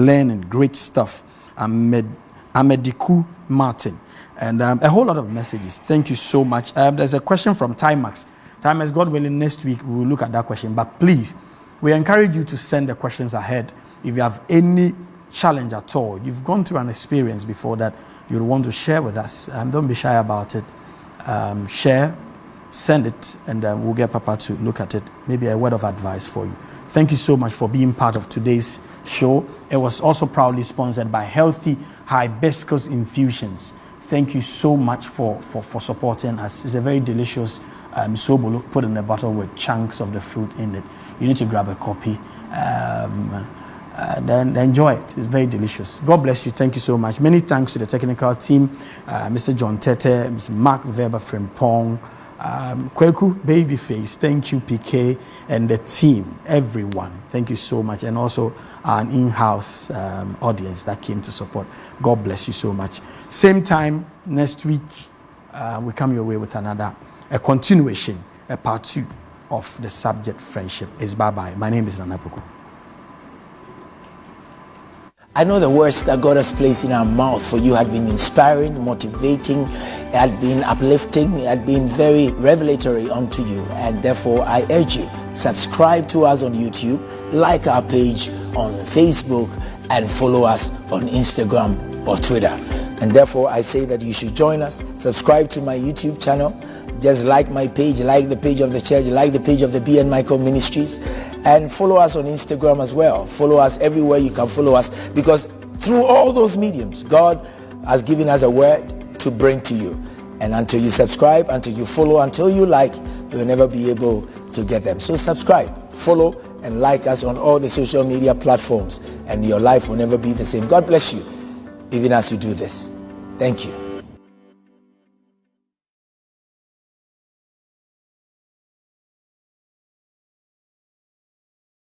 learning great stuff. Amediku Martin. And a whole lot of messages. Thank you so much. There's a question from Timax. Timax, God willing, next week we will look at that question. But please, we encourage you to send the questions ahead. If you have any challenge at all, you've gone through an experience before that you'll want to share with us, don't be shy about it. Share, send it, and we'll get Papa to look at it. Maybe a word of advice for you. Thank you so much for being part of today's show. It was also proudly sponsored by Healthy Hibiscus Infusions. Thank you so much for supporting us. It's a very delicious sobo put in a bottle with chunks of the fruit in it. You need to grab a copy and then enjoy it. It's very delicious. God bless you. Thank you so much. Many thanks to the technical team, Mr. John Tete, Mr. Mark Weber Frimpong, Kweku Babyface, thank you, PK, and the team, everyone. Thank you so much. And also our in-house audience that came to support. God bless you so much. Same time next week, we come your way with a continuation, a part 2 of the subject friendship. It's bye-bye. My name is Nana Puku. I know the words that God has placed in our mouth for you had been inspiring, motivating, it had been uplifting, it had been very revelatory unto you. And therefore, I urge you, subscribe to us on YouTube, like our page on Facebook, and follow us on Instagram or Twitter. And therefore, I say that you should join us, subscribe to my YouTube channel, just like my page, like the page of the church, like the page of the B.N. Michael Ministries, and follow us on Instagram as well. Follow us everywhere you can follow us, because through all those mediums, God has given us a word to bring to you. And until you subscribe, until you follow, until you like, you'll never be able to get them. So subscribe, follow, and like us on all the social media platforms, and your life will never be the same. God bless you, even as you do this. Thank you.